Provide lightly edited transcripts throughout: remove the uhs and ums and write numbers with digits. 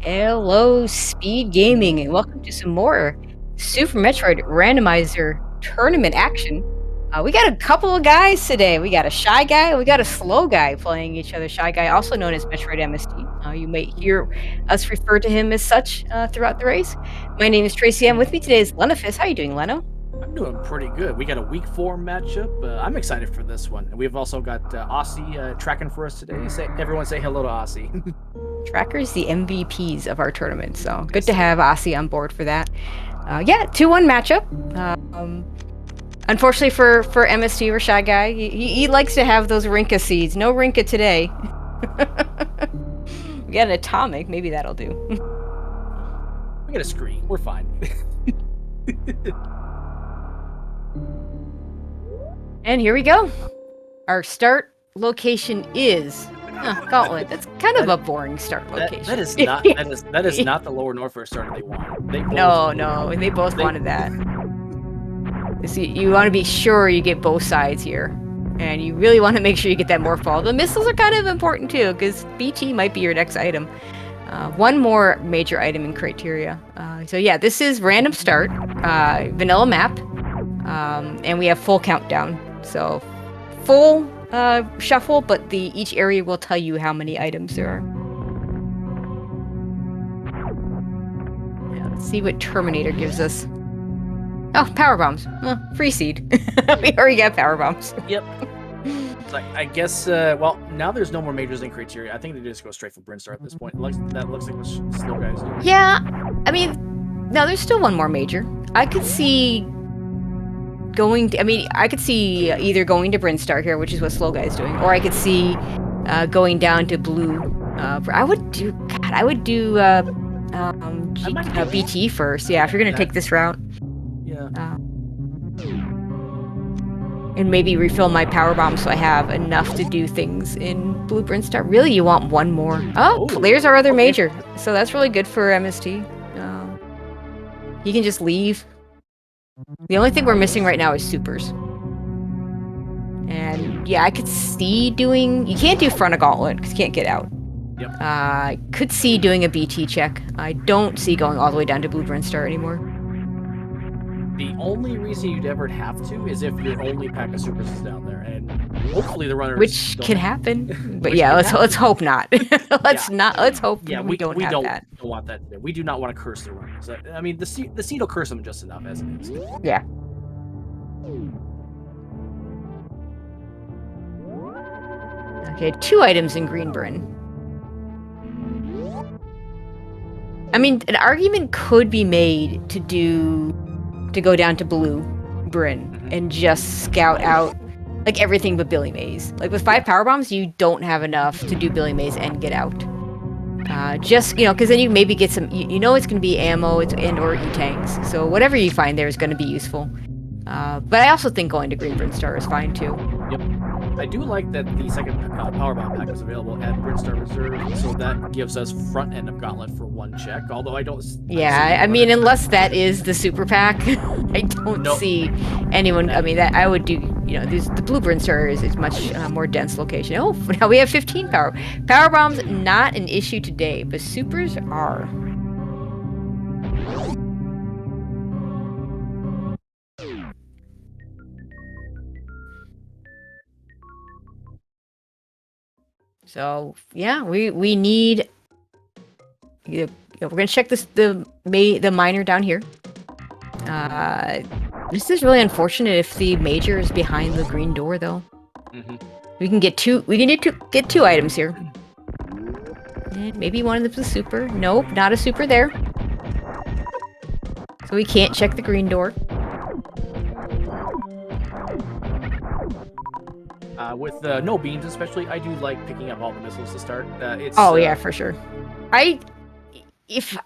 Hello, Speed Gaming, and welcome to some more Super Metroid Randomizer tournament action. We got a couple of guys today. We got a Shy Guy, and we got a Slow Guy playing each other. Shy Guy, also known as Metroid MST. You may hear us refer to him as such throughout the race. My name is Tracy. And with me today is Lenofis. How you doing, Leno? I'm doing pretty good. We got a week 4 matchup. I'm excited for this one. And we've also got Aussie tracking for us today. Everyone say hello to Aussie. Trackers, the MVPs of our tournament. So good to have Aussie on board for that. Yeah, 2-1 matchup. Unfortunately for MST or Shy Guy, he likes to have those Rinka seeds. No Rinka today. We got an atomic. Maybe that'll do. We got a screen. We're fine. And here we go. Our start location is Gauntlet. That's kind of a boring start location. That is not the lower Norfair starter they want. No, they both wanted that. See, you want to be sure you get both sides here, and you really want to make sure you get that Morphball. The missiles are kind of important too, because BT might be your next item. One more major item in criteria. So yeah, this is random start, vanilla map, and we have full countdown. So full shuffle, but each area will tell you how many items there are. Yeah, let's see what Terminator gives us. Oh, power bombs. Free seed. We already got power bombs. Yep. So I guess, well, now there's no more majors in criteria. I think they just go straight for Brinstar at this point. That looks like what Slow Guy's doing. Yeah, I mean, no, there's still one more major. I could see I could see either going to Brinstar here, which is what Slow Guy's doing, or I could see going down to Blue. I would do BT first. Yeah, if you're gonna take this route. Yeah. And maybe refill my power bomb so I have enough to do things in Blue Brinstar. Really, you want one more? Oh, there's our other major. So that's really good for MST. He can just leave. The only thing we're missing right now is supers. And yeah, I could see doing... You can't do front of Gauntlet because you can't get out. Yep. I could see doing a BT check. I don't see going all the way down to Blue Brinstar anymore. The only reason you'd ever have to is if your only pack of supers is down there, and hopefully the runners. Which can happen, but yeah, let's hope not. Let's hope we don't have that. Don't want that. We do not want to curse the runners. I mean, the seed will curse them just enough as it is. Yeah. Okay, 2 items in Green Bryn. I mean, an argument could be made to go down to Blue Bryn and just scout out like everything but Billy Mays. Like with 5 power bombs, you don't have enough to do Billy Mays and get out. Just, because then you maybe get some, it's going to be ammo and or E-tanks. So whatever you find there is going to be useful. But I also think going to Green Brinstar is fine too. Yep. I do like that the second power bomb pack is available at Brinstar Reserve, so that gives us front end of Gauntlet for 1 check. Although I don't. Yeah, I mean, unless that is the super pack, I don't see anyone. I mean, that I would do. The Blue Brinstar is much more dense location. Oh, now we have 15 power bombs. Not an issue today, but supers are. So yeah, we need. We're gonna check the minor down here. This is really unfortunate if the major is behind the green door, though. We can get 2. We can get 2 items here. And maybe one of them's a super. Nope, not a super there. So we can't check the green door. With no beams, especially, I do like picking up all the missiles to start. Yeah, for sure. If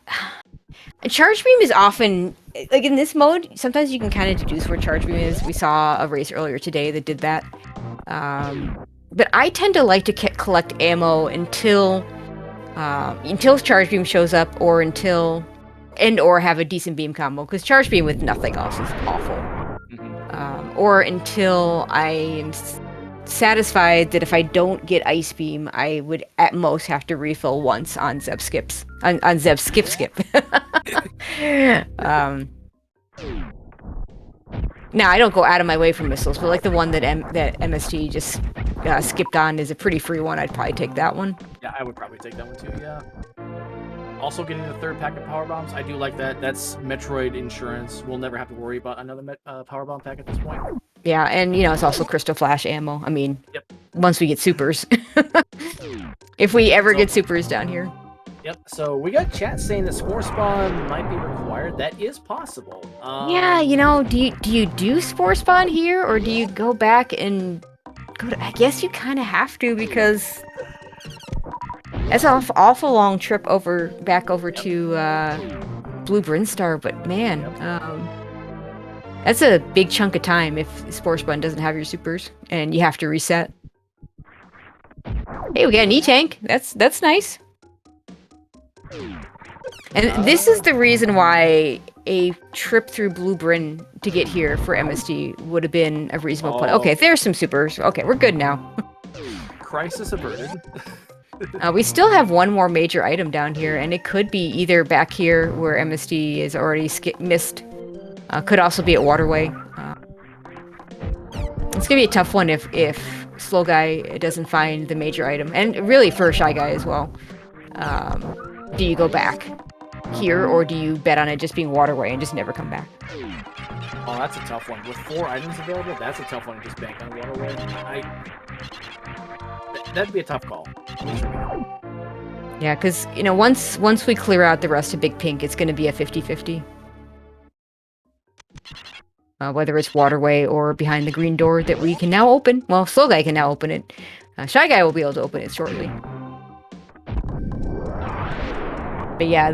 a charge beam is often like in this mode, sometimes you can kind of deduce where charge beam is. We saw a race earlier today that did that. But I tend to like to collect ammo until charge beam shows up, or or have a decent beam combo, because charge beam with nothing else is awful. Or until I am satisfied that if I don't get Ice Beam, I would at most have to refill once on Zeb skips. On Zeb skip. Now, I don't go out of my way for missiles, but like the one that MST just skipped on is a pretty free one. I'd probably take that one. Yeah, I would probably take that one too, yeah. Also getting the third pack of power bombs, I do like that. That's Metroid insurance. We'll never have to worry about another power bomb pack at this point. Yeah, and you know, it's also Crystal Flash ammo. I mean, yep. Once we get supers. If we ever get supers down here. Yep, so we got chat saying that Spore Spawn might be required. That is possible. Yeah, you know, do you do Spore Spawn here, or do you go back and go to... I guess you kind of have to, because that's an awful long trip back over to Blue Brinstar, but man, that's a big chunk of time if Spore Spawn doesn't have your supers, and you have to reset. Hey, we got an E-Tank. That's nice. And this is the reason why a trip through Blue Bryn to get here for MSD would have been a reasonable plan. Okay, there's some supers. Okay, we're good now. Crisis averted. We still have one more major item down here, and it could be either back here where MSD is already missed. Could also be at Waterway. It's gonna be a tough one if ShyGuy doesn't find the major item, and really for ShyGuy as well. Do you go back here, or do you bet on it just being Waterway and just never come back? Oh, that's a tough one. With 4 items available, that's a tough one to just bank on Waterway. That'd be a tough call. Yeah, because, you know, once we clear out the rest of Big Pink, it's going to be a 50-50. Whether it's Waterway or behind the green door that we can now open. Well, ShyGuy can now open it. ShyGuy will be able to open it shortly. But yeah,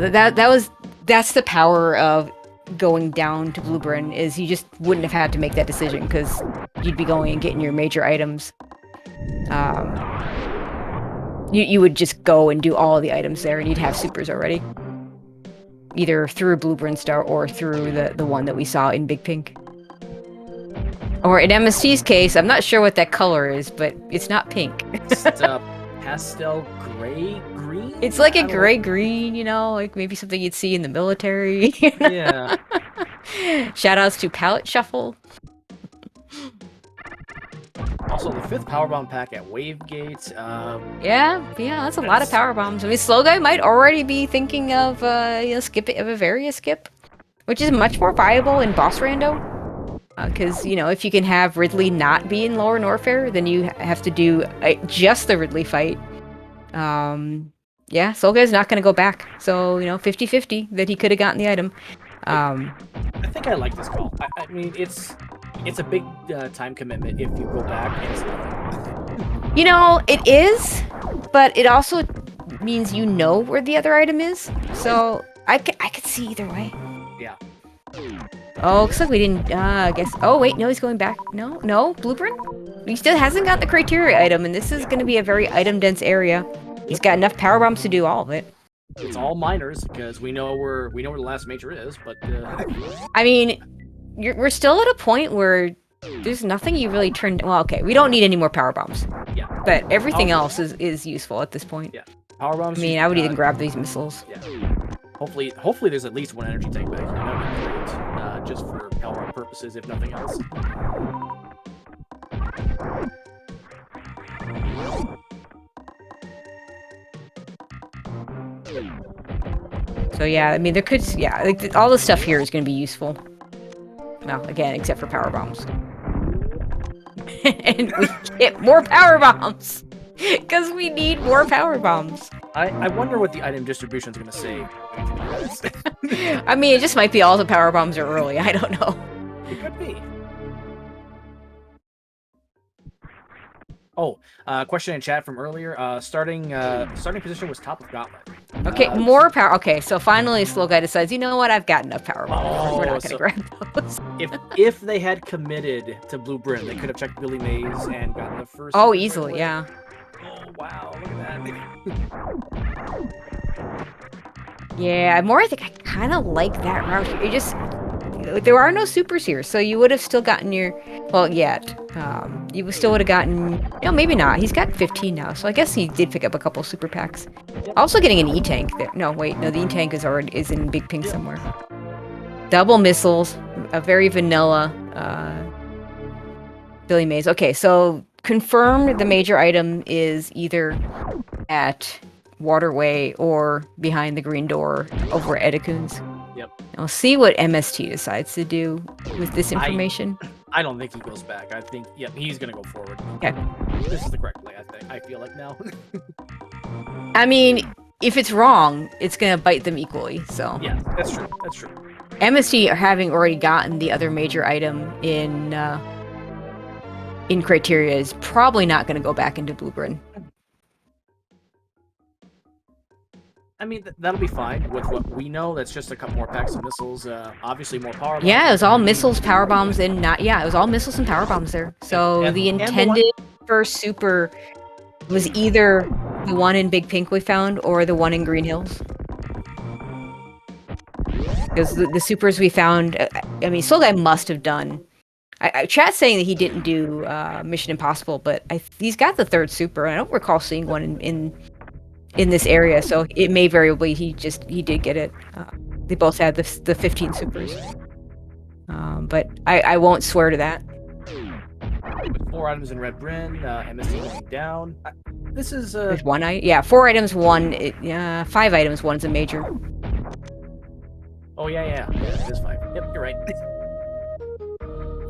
that's the power of going down to Blue Bryn, is you just wouldn't have had to make that decision, because you'd be going and getting your major items. You would just go and do all the items there, and you'd have supers already. Either through Blue Brinstar or through the one that we saw in Big Pink. Or in MST's case, I'm not sure what that color is, but it's not pink. It's pastel gray green? It's like a gray-green, you know, like maybe something you'd see in the military. You know? Yeah. Shoutouts to Palette Shuffle. Also, the 5th powerbomb pack at Wavegate. Yeah, that's a lot of power bombs. I mean, ShyGuy might already be thinking of, skipping of a Varia skip, which is much more viable in boss rando. Because, you know, if you can have Ridley not be in lower Norfair, then you have to do just the Ridley fight. Yeah, ShyGuy's not going to go back. So, you know, 50-50 that he could have gotten the item. I think I like this call. I mean, it's a big time commitment if you go back and it's nothing. You know, it is, but it also means you know where the other item is. So, I could see either way. Yeah. Oh, looks like we didn't, I guess. Oh, wait, no, he's going back. No, Blue Bryn? He still hasn't got the criteria item, and this is going to be a very item-dense area. He's got enough power bombs to do all of it. It's all minors, because we know where the last major is, but... I mean, we're still at a point where there's nothing you really turned... Well, okay, we don't need any more power bombs. Yeah. But everything else is useful at this point. Yeah. Power bombs... I mean, I would even grab these missiles. Yeah. Hopefully there's at least one energy tank back here. That would be great. Just for power arm purposes, if nothing else. So yeah, I mean, there could... Yeah, like, all the stuff here is going to be useful. Well, again, except for power bombs. And we get more power bombs! Because we need more power bombs. I wonder what the item distribution is going to say. I mean, it just might be all the power bombs are early. I don't know. It could be. Oh, question in chat from earlier. Starting position was top of gauntlet. Okay, more power. Okay, so finally ShyGuy decides, you know what? I've got enough power bombs. We're not going to grab those. If they had committed to Blue Bryn, they could have checked Billy Mays and gotten the first. Oh, easily, yeah. Oh wow! Look at that. Yeah, I think I kind of like that route. You just there are no supers here, so you would have still gotten your, well, yet. You still would have gotten, maybe not. He's got 15 now, so I guess he did pick up a couple super packs. Also getting an E-tank there. No, wait, no, the E-tank is in Big Pink somewhere. Double missiles, a very vanilla Billy Mays. Okay, so confirm the major item is either at Waterway or behind the green door over at Edikoon's. Yep. I'll see what MST decides to do with this information. I don't think he goes back. I think, he's gonna go forward. Okay. This is the correct play, I feel like now. I mean, if it's wrong, it's gonna bite them equally, so. Yeah, that's true. That's true. MST having already gotten the other major item in criteria is probably not gonna go back into Blueprint. I mean, that'll be fine with what we know. That's just a couple more packs of missiles. Obviously, more power bombs. Yeah, it was all missiles, power bombs, and it was all missiles and power bombs there. So the intended first super was either the one in Big Pink we found or the one in Green Hills. Because the supers we found, I mean, ShyGuy must have done. Chat's saying that he didn't do Mission Impossible, but he's got the third super. And I don't recall seeing one in this area, so it may very well be he did get it. They both had the 15 supers, but I won't swear to that. With 4 items in Red Bryn, MSC going down. This is There's 1 item. Yeah, 4 items. 5 items. 1's a major. Oh yeah, it is 5. Yep, you're right.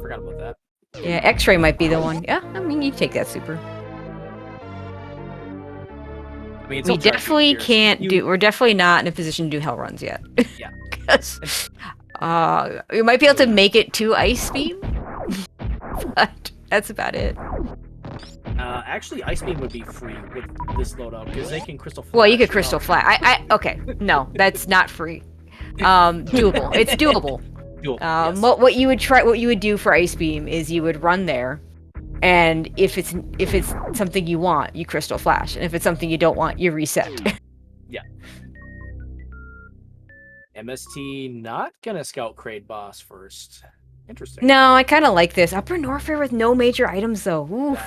Forgot about that. Yeah, X-ray might be the one. Yeah, I mean you take that super. I mean, we definitely can't do. We're definitely not in a position to do hell runs yet. Yeah. Because we might be able to make it to Ice Beam, but that's about it. Actually, Ice Beam would be free with this loadout because they can crystal flash. Well, you could crystal flash. Okay, no, that's not free. Doable. It's doable. Yes. What you would do for Ice Beam is you would run there. And if it's something you want, you crystal flash, and if it's something you don't want, you reset. Yeah. MST not gonna scout Kraid boss first. Interesting. No, I kind of like this. Upper Norfair with no major items though. Oof.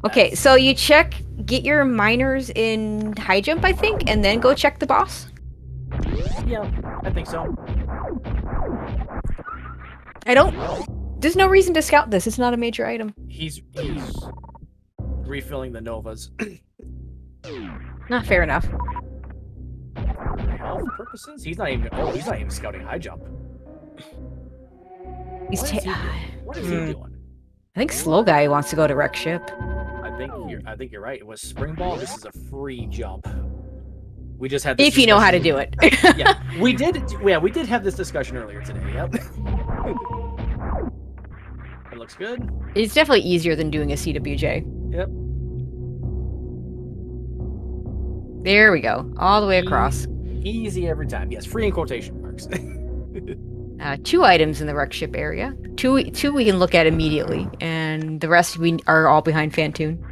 Okay, so you get your miners in high jump, I think, and then go check the boss. Yeah, I think so. There's no reason to scout this. It's not a major item. He's refilling the Novas. Not fair enough. For health purposes, he's not even scouting high jump. What is he doing? I think ShyGuy wants to go to wreck ship. I think you're right. It was Spring Ball. This is a free jump. We just had this if you know how to do it. Yeah, we did. Yeah, we did have this discussion earlier today. Yep. It looks good. It's definitely easier than doing a CWJ. Yep. There we go. All the way across. Easy every time. Yes, free in quotation marks. 2 items in the wreck ship area. Two we can look at immediately, and the rest we are all behind Fantoon.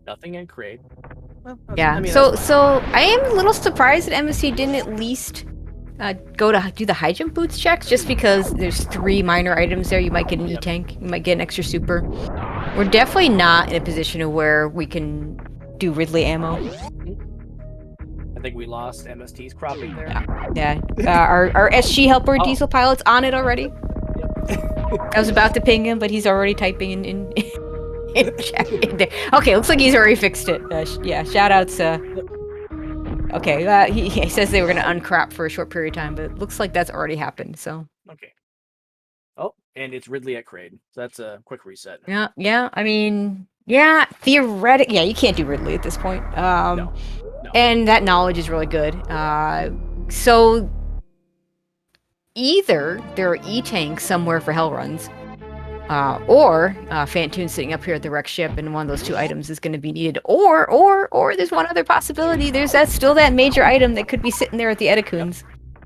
Nothing in Kraid. Well, yeah. I mean, so I am a little surprised that MSC didn't at least go to do the high jump boots checks, just because there's 3 minor items there. You might get an E-tank. You might get an extra super. We're definitely not in a position where we can do Ridley ammo. I think we lost MST's cropping there. Yeah. Our SG helper diesel pilot's on it already. Yep. I was about to ping him, but he's already typing in chat there. Okay, looks like he's already fixed it. Yeah, shoutouts. Okay, he says they were going to uncrop for a short period of time, but it looks like that's already happened, so. Okay. Oh, and it's Ridley at Kraid. So that's a quick reset. Yeah, I mean, yeah, theoretically, yeah, you can't do Ridley at this point. No. And that knowledge is really good. So either there are E-tanks somewhere for hell runs, or Fantoon sitting up here at the wreck ship, and one of those 2 items is going to be needed. Or there's one other possibility. There's still that major item that could be sitting there at the Edikoons.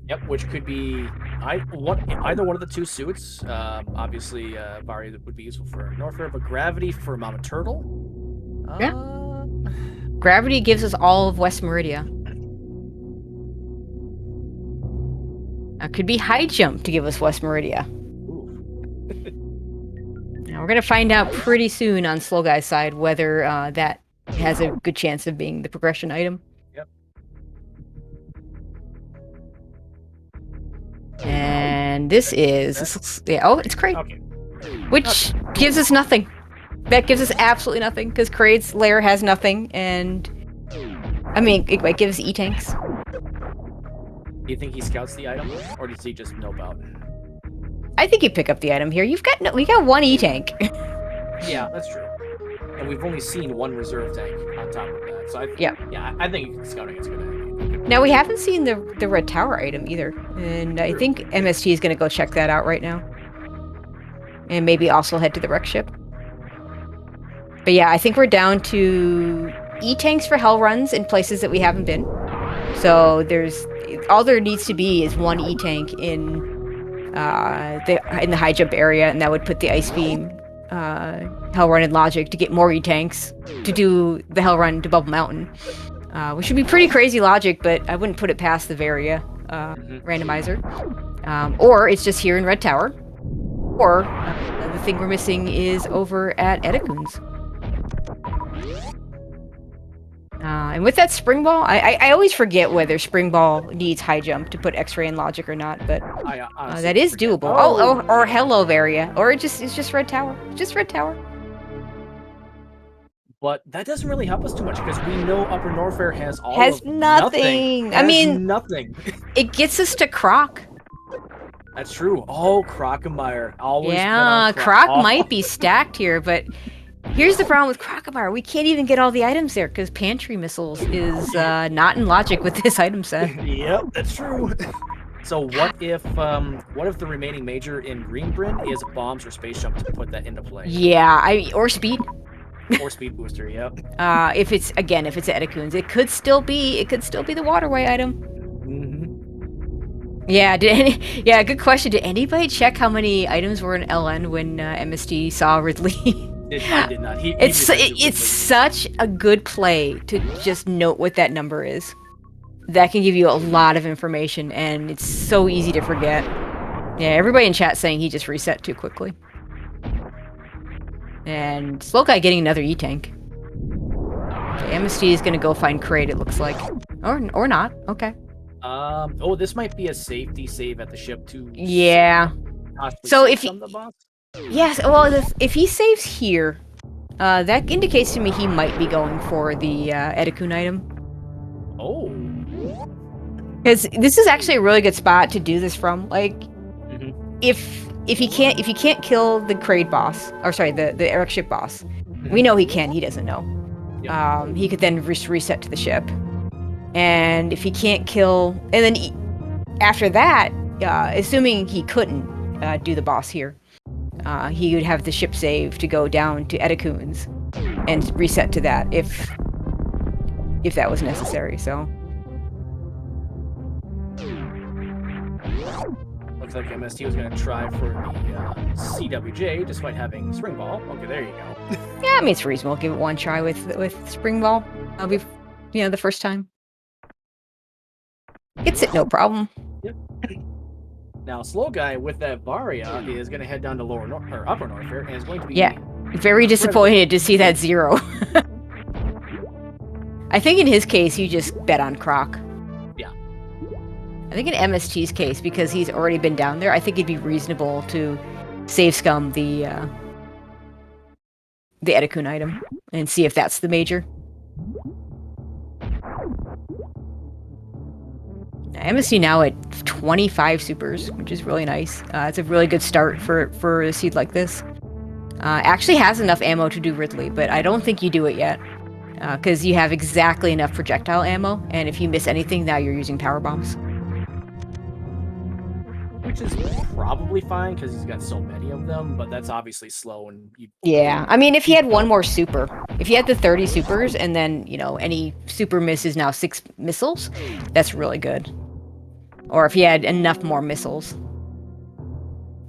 Yep, which could be either one of the 2 suits. Obviously, Varia would be useful for Norfair, but Gravity for Mama Turtle. Yeah. Gravity gives us all of West Maridia. Could be high jump to give us West Maridia. Now, we're going to find out pretty soon on Slow Guy's side whether that has a good chance of being the progression item. Yep. And this is... yeah, oh, it's Crate. Okay. Which gives us nothing. That gives us absolutely nothing, because Crate's lair has nothing, and... I mean, it gives E-tanks. Do you think he scouts the item, or does he just know about it? I think you pick up the item here. We got one E-tank. Yeah, that's true. And we've only seen one reserve tank on top of that. So I think scouting is good. Now we haven't seen the red tower item either, and I think MST is going to go check that out right now, and maybe also head to the wreck ship. But yeah, I think we're down to E-tanks for hell runs in places that we haven't been. So all there needs to be is one E-tank in the high jump area, and that would put the ice beam hell run in logic to get more E-tanks to do the hell run to Bubble Mountain, which would be pretty crazy logic, but I wouldn't put it past the Varia randomizer. Or it's just here in Red Tower, or the thing we're missing is over at Edikoon's. And with that spring ball, I always forget whether spring ball needs high jump to put X-ray in logic or not, but that is doable. Or hello Varia, or it's just Red Tower. Just Red Tower. But that doesn't really help us too much because we know Upper Norfair has nothing. I mean, nothing. It gets us to Croc. That's true. Oh, Crockemeyer. Always. Yeah, Croc might be stacked here, but. Here's the problem with Crockemeyer. We can't even get all the items there because Pantry Missiles is not in logic with this item set. Yep, that's true. So what if the remaining major in Greenbrin is bombs or space jump to put that into play? Yeah, or speed. Or speed booster, yep. If it's Edikoon's, it could still be the waterway item. Mm-hmm. Yeah, good question. Did anybody check how many items were in LN when MSD saw Ridley? I did not. It's such a good play to just note what that number is. That can give you a lot of information, and it's so easy to forget. Yeah, everybody in chat saying he just reset too quickly. And Slow Guy getting another E-tank. Okay, MSD is gonna go find Crate, it looks like. Or not. Okay. Oh, this might be a safety save at the ship too. Yeah. So if he... Yes, well, if he saves here, that indicates to me he might be going for the Edikoon item. Oh. Because this is actually a really good spot to do this from. Like, if you can't kill the Crate boss, or sorry, the Eric ship boss, we know he can. He doesn't know. Yep. He could then reset to the ship, and if he can't kill, and then after that, assuming he couldn't do the boss here. He would have the ship save to go down to Edikoon's and reset to that if that was necessary. So looks like MST was going to try for the CWJ despite having Spring Ball. Okay, there you go. Yeah, I mean it's reasonable. Give it one try with Spring Ball. I'll be, the first time. Gets it, no problem. Yep. Now, Slow Guy with that Varia is going to head down to Upper Norfair and is going to be... Yeah, very disappointed to see that 0. I think in his case, you just bet on Croc. Yeah. I think in MST's case, because he's already been down there, I think it'd be reasonable to save scum the Edikoon item and see if that's the major. MSC now at 25 supers, which is really nice. It's a really good start for a seed like this. Actually has enough ammo to do Ridley, but I don't think you do it yet. Because you have exactly enough projectile ammo, and if you miss anything, now you're using power bombs. Which is probably fine, because he's got so many of them, but that's obviously slow. Yeah, I mean, if he had one more super, if he had the 30 supers, and then, any super miss is now 6 missiles, that's really good. Or if he had enough more missiles.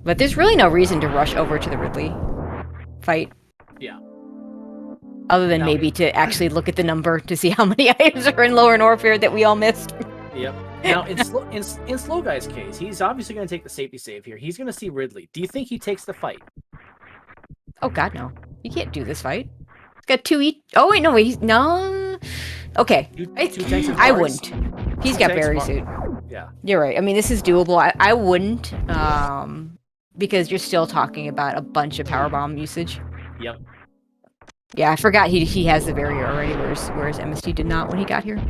But there's really no reason to rush over to the Ridley fight. Yeah. Other than Now- maybe to actually look at the number to see how many items are in Lower Norfair that we all missed. Yep. Now, in Slow Guy's case, he's obviously going to take the safety save here. He's going to see Ridley. Do you think he takes the fight? Oh god, no. You can't do this fight. It's got 2 each. Oh wait, no, wait, he's no. Okay. Two tanks of I Varis? wouldn't. He's Two got tanks of berry Var- suit. Yeah. You're right. I mean, this is doable. I wouldn't, because you're still talking about a bunch of power bomb usage. Yep. Yeah, I forgot he has the Varia already, whereas MST did not when he got here.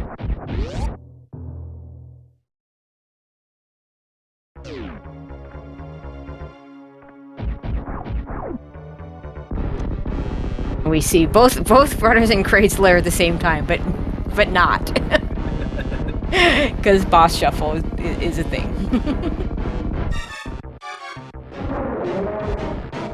We see both runners and crates lair at the same time, but not. Because boss shuffle is a thing.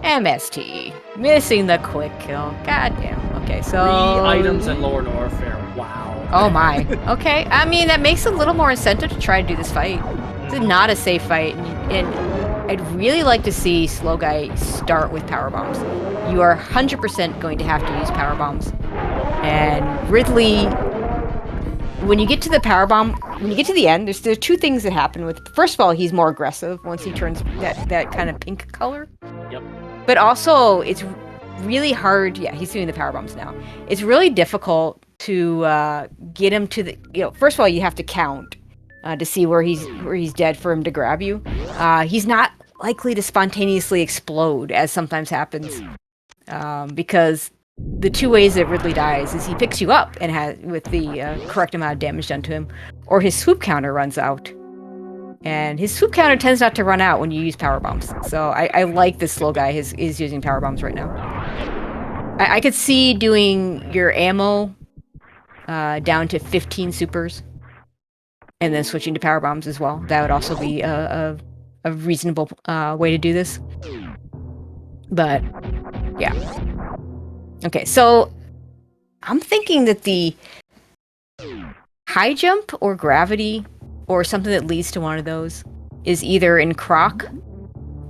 MST. Missing the quick kill. God damn. Okay, so... 3 items in Lower Norfair. Wow. Oh my. Okay. I mean, that makes a little more incentive to try to do this fight. This is not a safe fight, and I'd really like to see Slow Guy start with power bombs. You are 100% going to have to use power bombs. And Ridley, when you get to the power bomb, when you get to the end, there's 2 things that happen with. First of all, he's more aggressive once he turns that kind of pink color. Yep. But also, it's really hard. Yeah, he's doing the power bombs now. It's really difficult to get him to the. First of all, you have to count to see where he's dead for him to grab you. He's not likely to spontaneously explode, as sometimes happens, because the 2 ways that Ridley dies is he picks you up and has with the correct amount of damage done to him, or his swoop counter runs out. And his swoop counter tends not to run out when you use power bombs. So I like this Slow Guy is using power bombs right now. I could see doing your ammo down to 15 supers, and then switching to power bombs as well. That would also be a reasonable way to do this. But yeah. Okay, so I'm thinking that the high jump or gravity or something that leads to one of those is either in Croc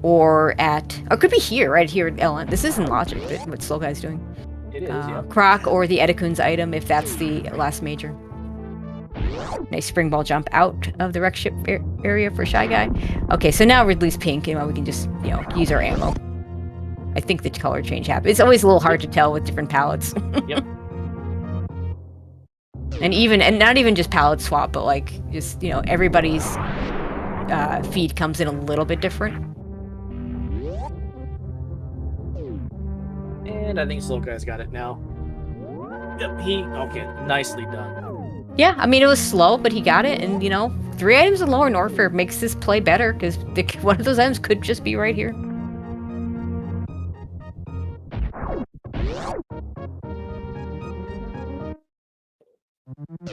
or it could be here, right here at LN. This isn't logic, but what Slow Guy's doing. It is, yeah. Croc or the Edikoon's item, if that's the last major. Nice spring ball jump out of the wreck ship area for ShyGuy. Okay, so now Ridley's pink, and we can just, use our ammo. I think the color change happened. It's always a little hard to tell with different palettes. Yep. And not even just palette swap, but like just everybody's feed comes in a little bit different. And I think Slow Guy's got it now. Yep, okay, nicely done. Yeah, I mean it was slow, but he got it, and 3 items in Lower Norfair makes this play better because one of those items could just be right here.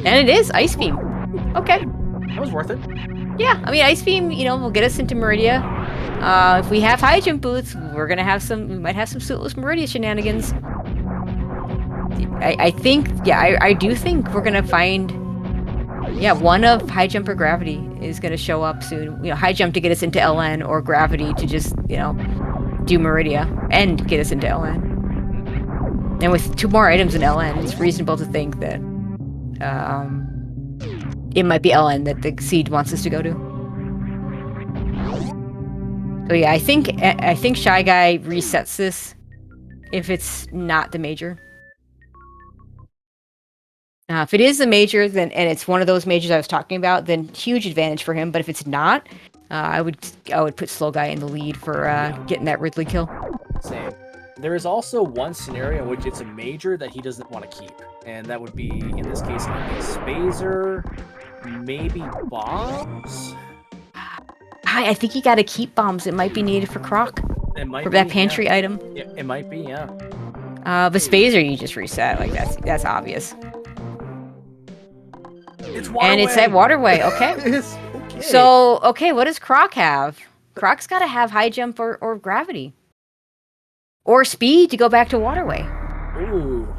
And it is Ice Beam. Okay. That was worth it. Yeah, I mean Ice Beam, will get us into Maridia. If we have high jump boots, we might have some suitless Maridia shenanigans. I think, I do think we're gonna find, one of high jump or gravity is gonna show up soon. High jump to get us into LN, or gravity to just, do Maridia and get us into LN. And with 2 more items in LN, it's reasonable to think that it might be LN that the seed wants us to go to. So yeah, I think ShyGuy resets this if it's not the major. If it is the major, and it's one of those majors I was talking about, then huge advantage for him. But if it's not, I would put Slow Guy in the lead for getting that Ridley kill. Same. There is also one scenario in which it's a major that he doesn't want to keep, and that would be, in this case, a Spazer, maybe bombs? I think you gotta keep bombs. It might be needed for Croc. It might for be, that pantry item. Yeah, it might be, yeah. Vespazer you just reset. Like, that's obvious. It's waterway! And it's at waterway, okay. Okay. So, okay, what does Croc have? Croc's gotta have high jump or gravity. Or speed to go back to waterway. Ooh.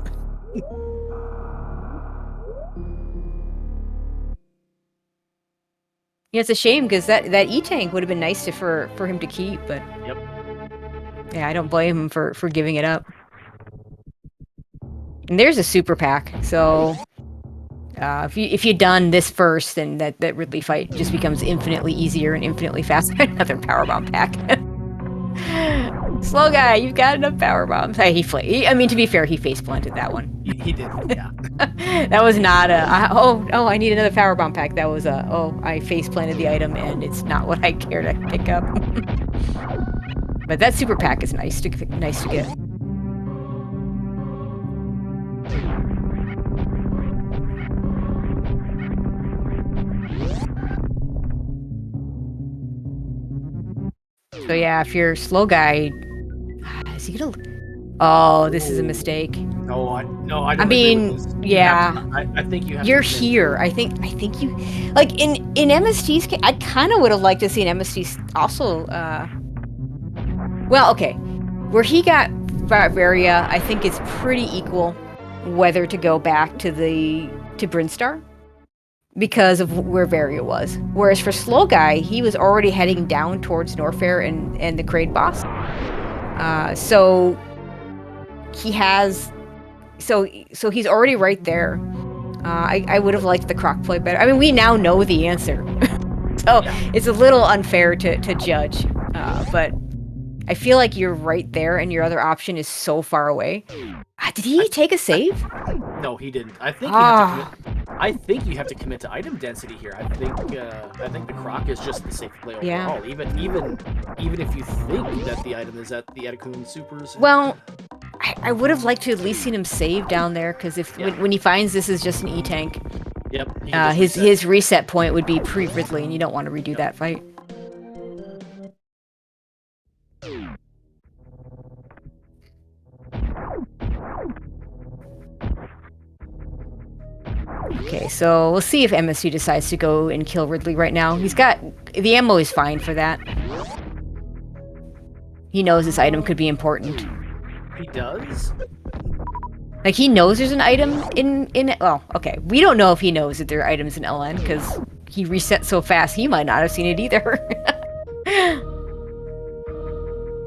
It's a shame because that E-Tank would have been nice for him to keep, but Yep. yeah, I don't blame him for giving it up. And there's a super pack, so if you'd done this first, then that Ridley fight just becomes infinitely easier and infinitely faster. Another powerbomb pack. Slow guy, you've got enough power bombs. Hey, I mean, to be fair, he face planted that one. He did, yeah. That was not I need another power bomb pack. That was I face planted the item and it's not what I care to pick up. But that super pack is nice to get. So yeah, if you're slow guy, is he gonna? Oh, this is a mistake. No, I don't. I mean, yeah. I think you have. You're here. I think you, like in MST's case. I kind of would have liked to see an MST also. Well, okay, where he got Varia, I think it's pretty equal whether to go back to Brinstar because of where Varia was. Whereas for Slow Guy, he was already heading down towards Norfair and the Kraid boss. So he has, so he's already right there. I would have liked the Croc play better. I mean, we now know the answer, so it's a little unfair to judge. But I feel like you're right there, and your other option is so far away. Did he take a save? No, he didn't. I think you have to commit to item density here. I think the Croc is just the safe play overall. Yeah. Even if you think that the item is at the Edikoon supers. Well, I would have liked to at least seen him save down there, because when he finds this is just an E-tank, his reset point would be pre-Ridley, and you don't want to redo that fight. Okay, so we'll see if MSU decides to go and kill Ridley right now. He's got... the ammo is fine for that. He knows this item could be important. He does? Like, he knows there's an item in it. Well, okay. We don't know if he knows that there are items in LN, because he resets so fast, he might not have seen it either.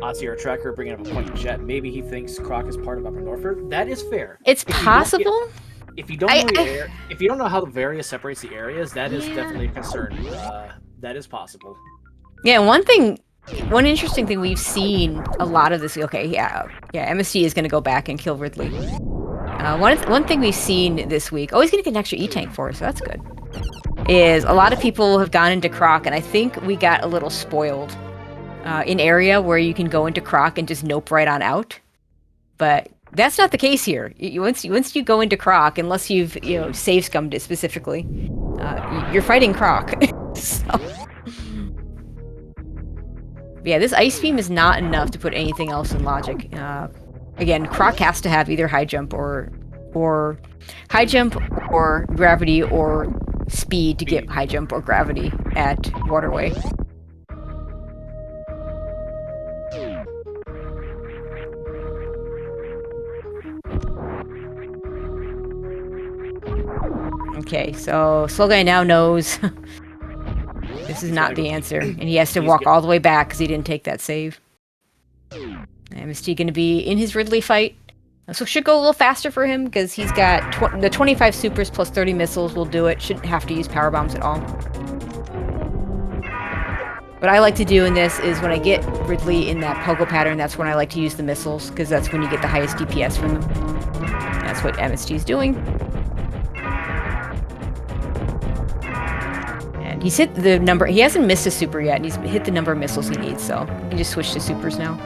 Ozzy, tracker bringing up a point in chat. Maybe he thinks Croc is part of Upper Norfair. That is fair. It's possible. If you don't know if you don't know how the Varia separates the areas, that is definitely a concern. That is possible. Yeah, one interesting thing we've seen a lot of this. Okay, yeah, MSG is going to go back and kill Ridley. One thing we've seen this week. Oh, he's going to get an extra E-tank for us, so that's good. Is a lot of people have gone into Croc, and I think we got a little spoiled in area where you can go into Croc and just nope right on out, but that's not the case here. Once you go into Croc, unless you've save scummed it specifically, you're fighting Croc. So, yeah, this ice beam is not enough to put anything else in logic. Again, Croc has to have either high jump or gravity or speed to get high jump or gravity at Waterway. Okay, so Slow Guy now knows this is not the answer, and he has to walk all the way back because he didn't take that save. MST going to be in his Ridley fight, so should go a little faster for him because he's got the 25 supers plus 30 missiles will do it. Shouldn't have to use power bombs at all. What I like to do in this is when I get Ridley in that pogo pattern, that's when I like to use the missiles because that's when you get the highest DPS from them. That's what MST is doing. He's hit the number. He hasn't missed a super yet, and he's hit the number of missiles he needs. So he can just switch to supers now.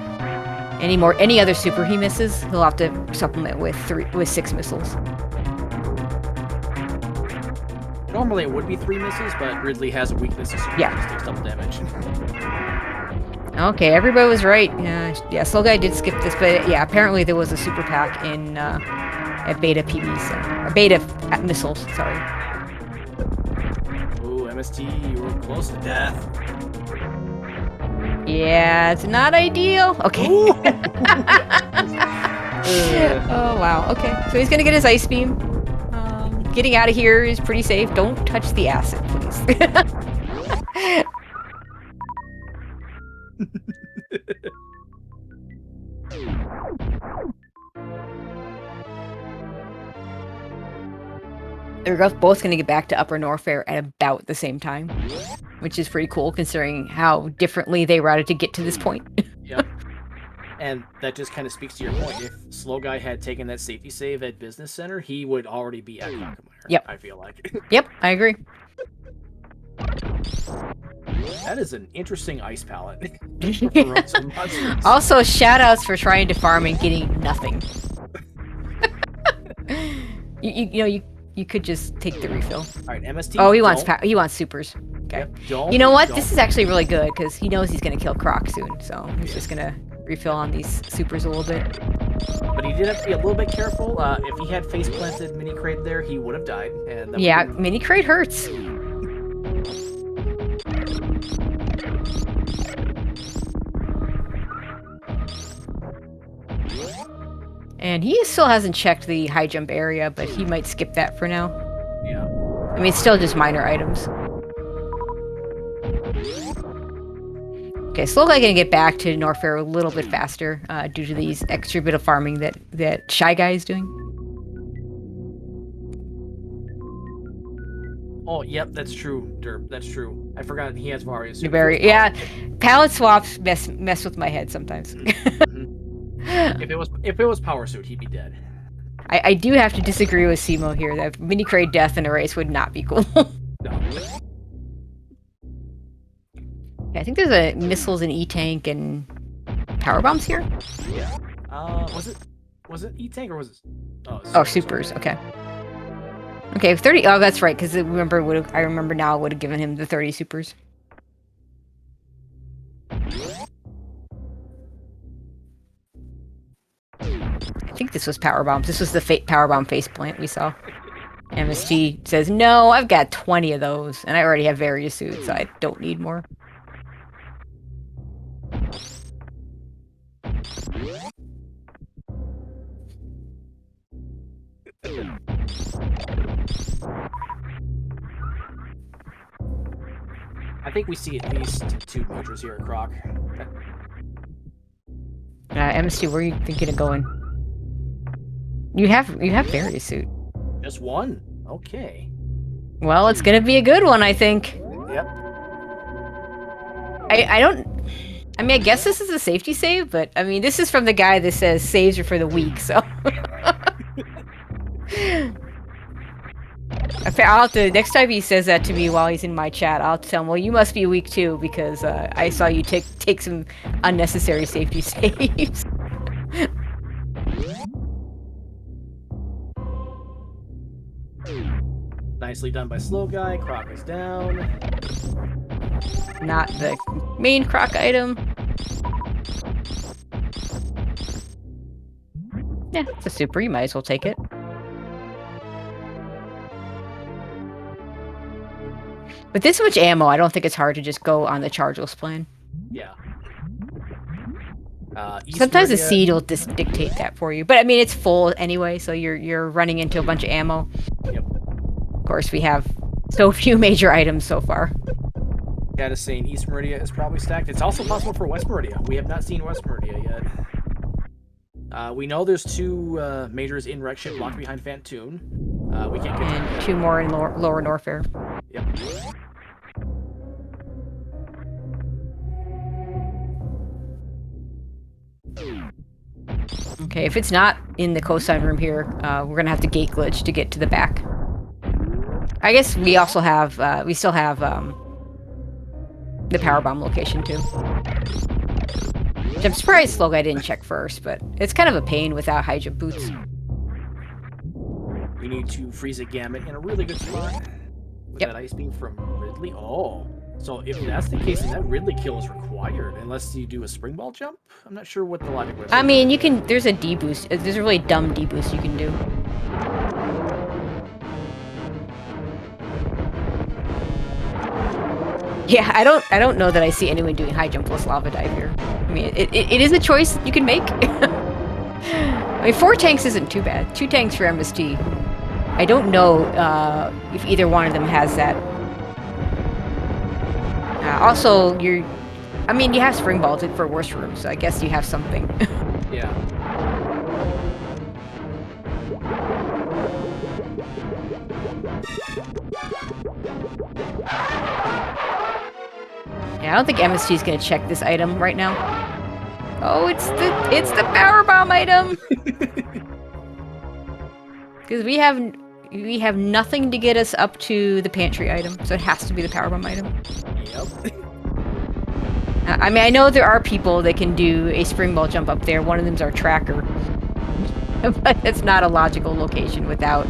Any other super he misses, he'll have to supplement with 6 missiles. Normally it would be 3 missiles, but Ridley has a weakness to super. Yeah. Just takes double damage. Okay, everybody was right. Yeah, Slow Guy did skip this, but yeah, apparently there was a super pack in at beta PBs, beta missiles. Sorry. MST, you were close to death. Yeah, it's not ideal. Okay. Oh, wow. Okay, so he's gonna get his ice beam. Getting out of here is pretty safe. Don't touch the acid, please. They're both going to get back to Upper Norfair at about the same time, which is pretty cool considering how differently they routed to get to this point. Yep. And that just kind of speaks to your point. If SlyGuy had taken that safety save at Business Center, he would already be at Crocomire. Yep. I feel like. Yep, I agree. That is an interesting ice palette. Also, shoutouts for trying to farm and getting nothing. You could just take the refill. All right, MST. Oh, he wants supers. Okay. Yep, you know what? This is actually really good because he knows he's gonna kill Croc soon, so he's just gonna refill on these supers a little bit. But he did have to be a little bit careful. If he had face planted mini crate there, he would have died. And that yeah, mini crate hurts. And he still hasn't checked the high jump area, but he might skip that for now. Yeah. I mean, it's still just minor items. Okay, SlyGuy gonna get back to Norfair a little bit faster due to these extra bit of farming that ShyGuy is doing. Oh, yep, that's true, Derp. That's true. I forgot he has Varia. Yeah, palette swaps mess with my head sometimes. If it was Power Suit, he'd be dead. I do have to disagree with Simo here. That mini crate death in a race would not be cool. No. I think there's a missiles and E-tank and power bombs here. Yeah. Was it E-tank or was it? Oh, supers. Okay. Okay, 30. Oh, that's right. Because I remember now. It would have given him the 30 supers. I think this was power bombs. This was the power bomb face plant we saw. MST says, "No, I've got 20 of those, and I already have Varia suits. So I don't need more." I think we see at least 2 majors here at Croc. MST, where are you thinking of going? You have Varia suit. Just one? Okay. Well, it's gonna be a good one, I think. Yep. I mean, I guess this is a safety save, but I mean, this is from the guy that says saves are for the weak, so. I'll have to, next time he says that to me while he's in my chat, I'll tell him, well, you must be weak too, because I saw you take some unnecessary safety saves. Nicely done by SlyGuy. Croc is down. Not the main Croc item. Yeah, it's a super. You might as well take it. With this much ammo, I don't think it's hard to just go on the chargeless plan. Yeah. Sometimes the seed will just dictate that for you, but I mean it's full anyway, so you're running into a bunch of ammo. Yep. Of course, we have so few major items so far. Gotta say, East Maridia is probably stacked. It's also possible for West Maridia. We have not seen West Maridia yet. We know there's 2 majors in wreck ship locked behind Fantoon. We can't get and 2 more in lower Norfair. Yep. Okay, if it's not in the coastline room here, we're gonna have to gate glitch to get to the back. I guess we also have, we still have the power bomb location too. Which I'm surprised SlyGuy didn't check first, but it's kind of a pain without high jump boots. We need to freeze a gamut in a really good spot. With that ice beam from Ridley. Oh, so if that's the case, then that Ridley kill is required, unless you do a spring ball jump. I'm not sure what the logic was. I mean, you can. There's a D boost. There's a really dumb D boost you can do. Yeah, I don't know that I see anyone doing high jump plus lava dive here. I mean, it is a choice you can make. I mean, 4 tanks isn't too bad. 2 tanks for MST. I don't know if either one of them has that. Also, I mean, you have spring balls for worse rooms, so I guess you have something. Yeah. Yeah, I don't think MST is gonna check this item right now. Oh, it's the power bomb item. Because we have nothing to get us up to the pantry item, so it has to be the power bomb item. Yep. I mean, I know there are people that can do a spring ball jump up there. One of them's our tracker, but it's not a logical location without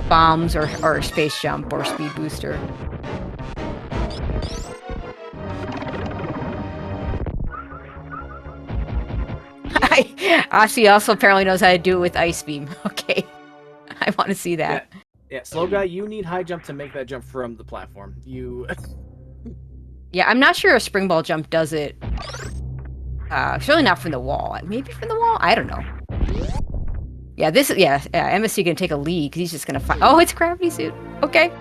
bombs or space jump or speed booster. Aussie also apparently knows how to do it with ice beam. Okay, I want to see that. Yeah, slow guy, you need high jump to make that jump from the platform. You. Yeah, I'm not sure a spring ball jump does it. Surely not from the wall. Maybe from the wall? I don't know. Yeah, MSC gonna take a lead because he's just gonna fight. Oh, it's gravity suit. Okay.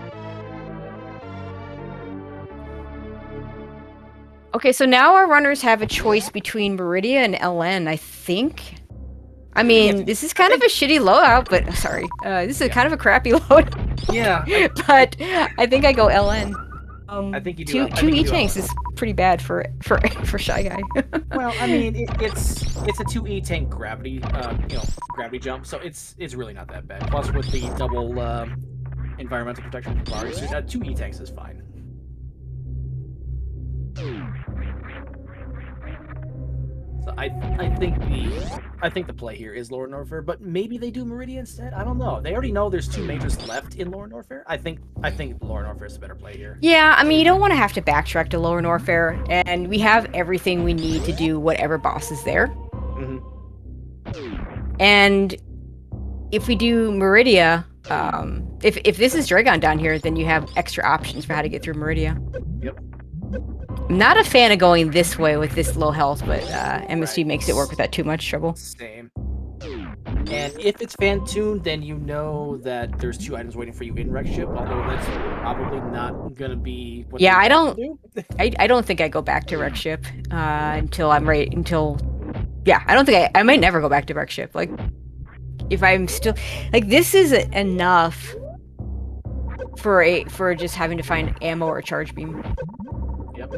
Okay, so now our runners have a choice between Maridia and LN, I think. I mean, this is kind of a shitty loadout, but sorry. This is kind of a crappy loadout. Yeah. But I think I go LN. I think you do. Two E-tanks is pretty bad for ShyGuy. Well, I mean, it's a 2 E-tank gravity, gravity jump, so it's really not that bad. Plus, with the double environmental protection from Varia, so 2 E-tanks is fine. So I think the play here is Lower Norfair, but maybe they do Maridia instead. I don't know. They already know there's 2 majors left in Lower Norfair. I think Lower Norfair is the better play here. Yeah, I mean, you don't want to have to backtrack to Lower Norfair, and we have everything we need to do whatever boss is there. Mm-hmm. And if we do Maridia, if this is Draygon down here, then you have extra options for how to get through Maridia. Yep. I'm not a fan of going this way with this low health, but MST makes it work without too much trouble. Same. And if it's fan-tuned, then you know that there's 2 items waiting for you in wreck ship, although that's probably not gonna be what I don't do. I don't think I go back to wreck ship until I'm ready. I don't think I might never go back to wreck ship. Like, if I'm still like, this is enough for just having to find ammo or charge beam. Yep.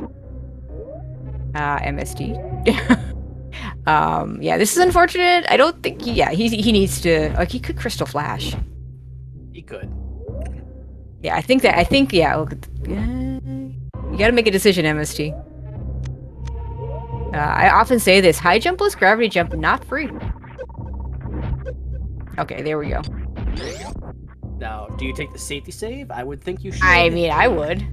MST. Yeah, this is unfortunate. I don't think he needs to, like, he could crystal flash. He could. Yeah, I think you gotta make a decision, MST. I often say this: high jump plus gravity jump, not free. Okay, there we go. There you go. Now, do you take the safety save? I would think you should. I mean, I would.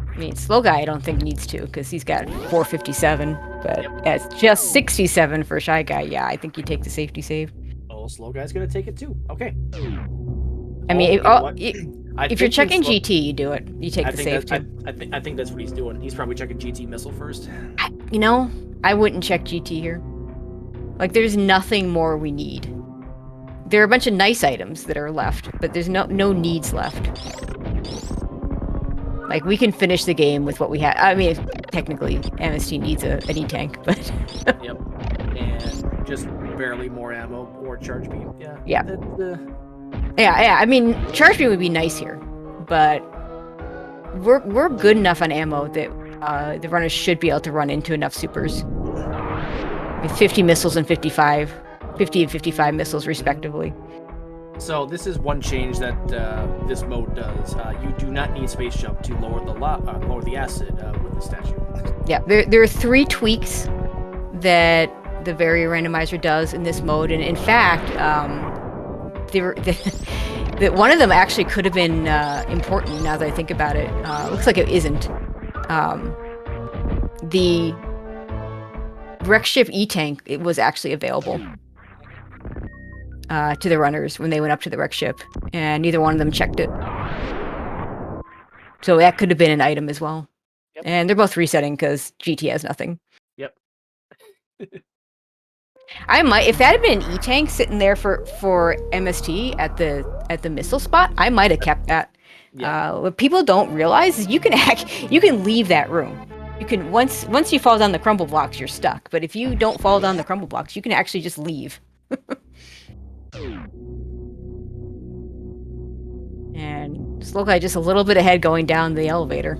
I mean, slow guy I don't think needs to, because he's got 457, but it's just 67 for ShyGuy. Yeah, I think you take the safety save. Oh, slow guy's gonna take it too. Okay. I mean, if you're checking GT, you do it. You take the save too. I think that's what he's doing. He's probably checking GT missile first. I wouldn't check GT here. Like, there's nothing more we need. There are a bunch of nice items that are left, but there's no needs left. Like, we can finish the game with what we have. I mean, technically, MST needs an E-tank, but... Yep. And just barely more ammo or charge beam. Yeah. Yeah. Yeah, I mean, charge beam would be nice here, but we're good enough on ammo that the runners should be able to run into enough supers. With 50 missiles and 50 and 55 missiles, respectively. So this is one change that this mode does. You do not need space jump to lower the acid with the statue. Yeah, there are 3 tweaks that the Varia randomizer does in this mode, and in fact, one of them actually could have been important. Now that I think about it, looks like it isn't. The wreck ship E-tank, it was actually available to the runners when they went up to the wreck ship, and neither one of them checked it. So that could have been an item as well. Yep. And they're both resetting because GT has nothing. Yep. I might, if that had been an E-tank sitting there for MST at the missile spot, I might have kept that. Yeah. What people don't realize is you can leave that room. You can once you fall down the crumble blocks, you're stuck. But if you don't fall down the crumble blocks, you can actually just leave. And Slow Guy just a little bit ahead going down the elevator.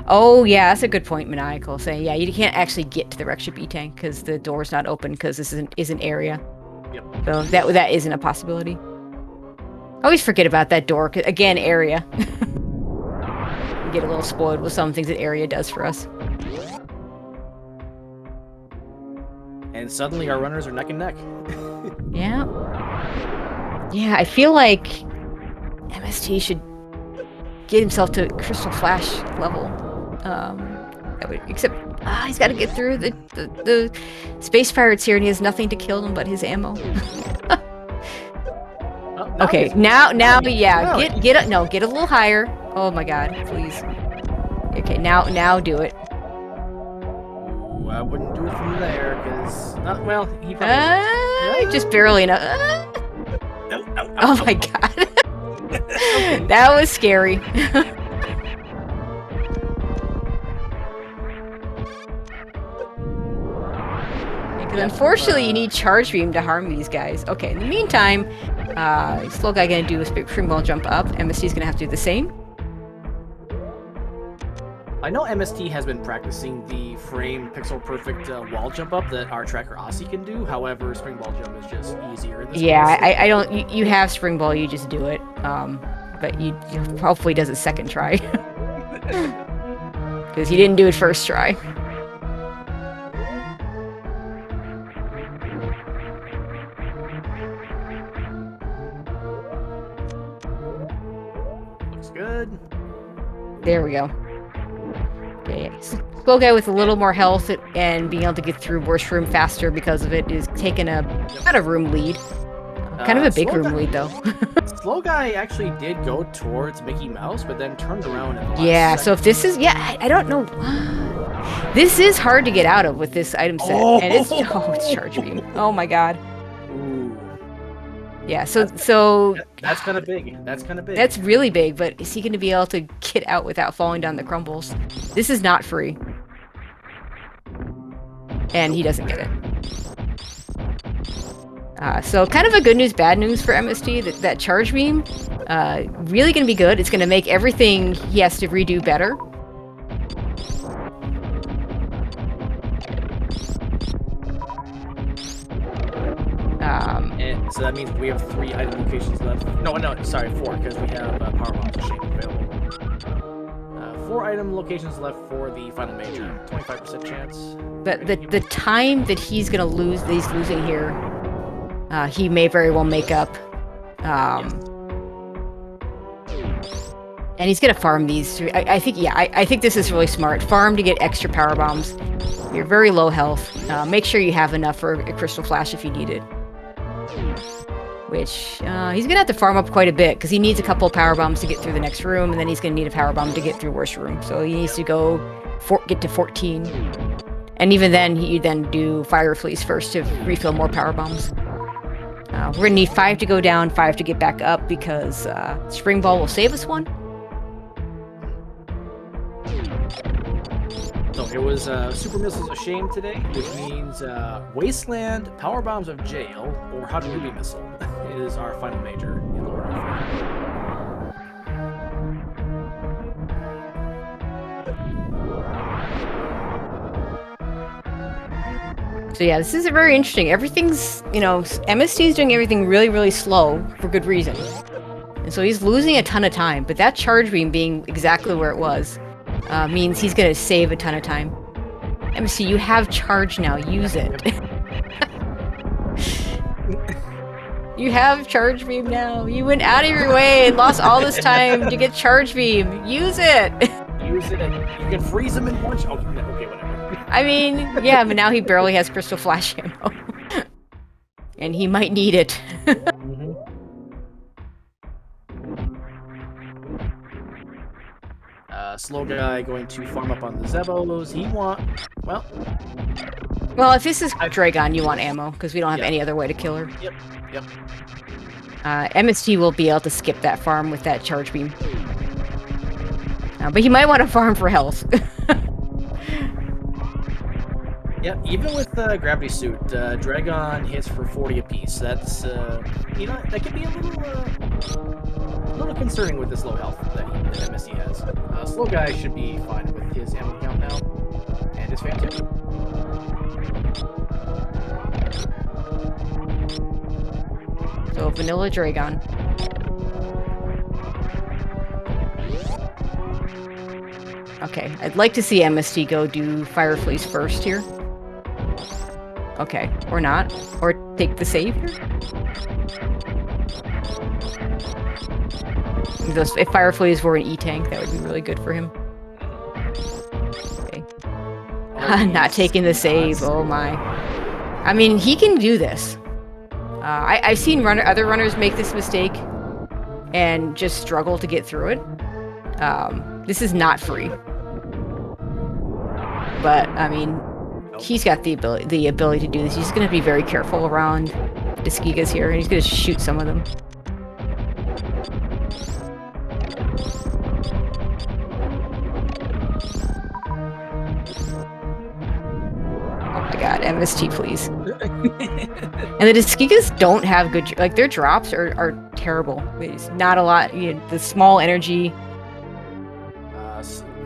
Oh, yeah, that's a good point, Maniacal. Saying, yeah, you can't actually get to the wreck ship E-Tank because the door's not open because this isn't area. Yep. So that isn't a possibility. I always forget about that door. 'Cause, again, area. We get a little spoiled with some things that area does for us. And suddenly our runners are neck and neck. Yeah. Yeah, I feel like MST should get himself to Crystal Flash level. Except he's got to get through the space pirates here, and he has nothing to kill them but his ammo. Okay, now, yeah, get a little higher. Oh my God, please. Okay, now do it. Ooh, I wouldn't do it from there because well, he probably just barely enough. Oh my God, that was scary. Unfortunately, you need Charge Beam to harm these guys. Okay, in the meantime, Slow Guy gonna do a spring ball jump up. MST's gonna have to do the same. I know MST has been practicing the frame pixel perfect wall jump up that our tracker Aussie can do. However, spring ball jump is just easier. In this case. I don't. You have spring ball, you just do it. But you hopefully does it second try because he didn't do it first try. Good. There we go. Okay, Slow Guy with a little more health and being able to get through worse room faster because of it is taking a kind of room lead. Kind of a big room lead though. Slow Guy actually did go towards Mickey Mouse, but then turned around and so if this is I don't know. This is hard to get out of with this item set, and it's Charge Beam. Oh my God. Yeah, so that's kind of big. That's kind of big. That's really big, but is he going to be able to get out without falling down the crumbles? This is not free. And he doesn't get it. So kind of a good news, bad news for MST, that Charge Beam, really going to be good. It's going to make everything he has to redo better. And so that means we have 3 item locations left. No, sorry, 4, because we have Power Bombs of Shame available. 4 item locations left for the final major. 25% chance. But the time that he's gonna lose, that he's losing here, he may very well make up. And he's gonna farm these. I think this is really smart. Farm to get extra power bombs. You're very low health. Make sure you have enough for a Crystal Flash if you need it. Which, he's gonna have to farm up quite a bit, because he needs a couple of power bombs to get through the next room, and then he's gonna need a power bomb to get through worst room. So he needs to get to 14. And even then, you then do Fire Fleece first to refill more power bombs. We're gonna need 5 to go down, 5 to get back up, because Spring Ball will save us 1. So it was Super Missiles of Shame today, which means Wasteland, Power Bombs of Jail, or How to Ruby Missile is our final major in the order. So yeah, this is very interesting. Everything's, MST is doing everything really, really slow for good reason. And so he's losing a ton of time, but that Charge Beam being exactly where it was means he's going to save a ton of time. MST, you have charge now. Use it. You have Charge Beam now. You went out of your way and lost all this time to get Charge Beam. Use it. Use it. You can freeze him in one shot. Okay, whatever. I mean, yeah, but now he barely has Crystal Flash ammo. And he might need it. Slow Guy going to farm up on the Zebes. Well, if this is Draygon, you want ammo, because we don't have any other way to kill her. Yep. MST will be able to skip that farm with that Charge Beam. But he might want to farm for health. Yep, even with Gravity Suit, Draygon hits for 40 apiece. That's, you know, that can be a little concerning with this low health that MST has. Slow Guy should be fine with his ammo count now, and his fan too. So vanilla Draygon. Okay, I'd like to see MST go do Fire Fleece first here. Okay, or not. Or take the save here. If Fire Fleece were an E-tank, that would be really good for him. Okay. Not taking the save, oh my. I mean, he can do this. I've seen other runners make this mistake and just struggle to get through it. This is not free. But, I mean, he's got the ability to do this. He's going to be very careful around the Skigas here, and he's going to shoot some of them. Oh my god, MST, please. And the Skigas don't have good... Like, their drops are terrible. There's not a lot... You know, the small energy...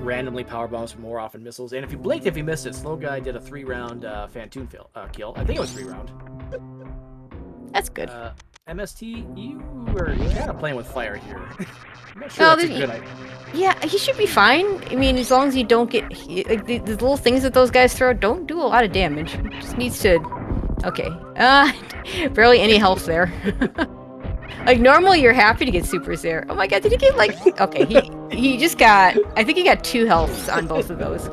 Randomly power bombs more often missiles, and if you blinked, if you missed it, Slow Guy did a 3-round Fantoon kill. I think it was 3-round. That's good. MST, you were kind of playing with fire here. I'm not sure that's a good idea. Yeah, he should be fine. I mean, as long as you don't get... Like, the little things that those guys throw don't do a lot of damage. He just needs to... Okay. Barely any health there. Like, normally you're happy to get supers there. Oh my god, did he get, like... Okay, he just got... I think he got 2 healths on both of those.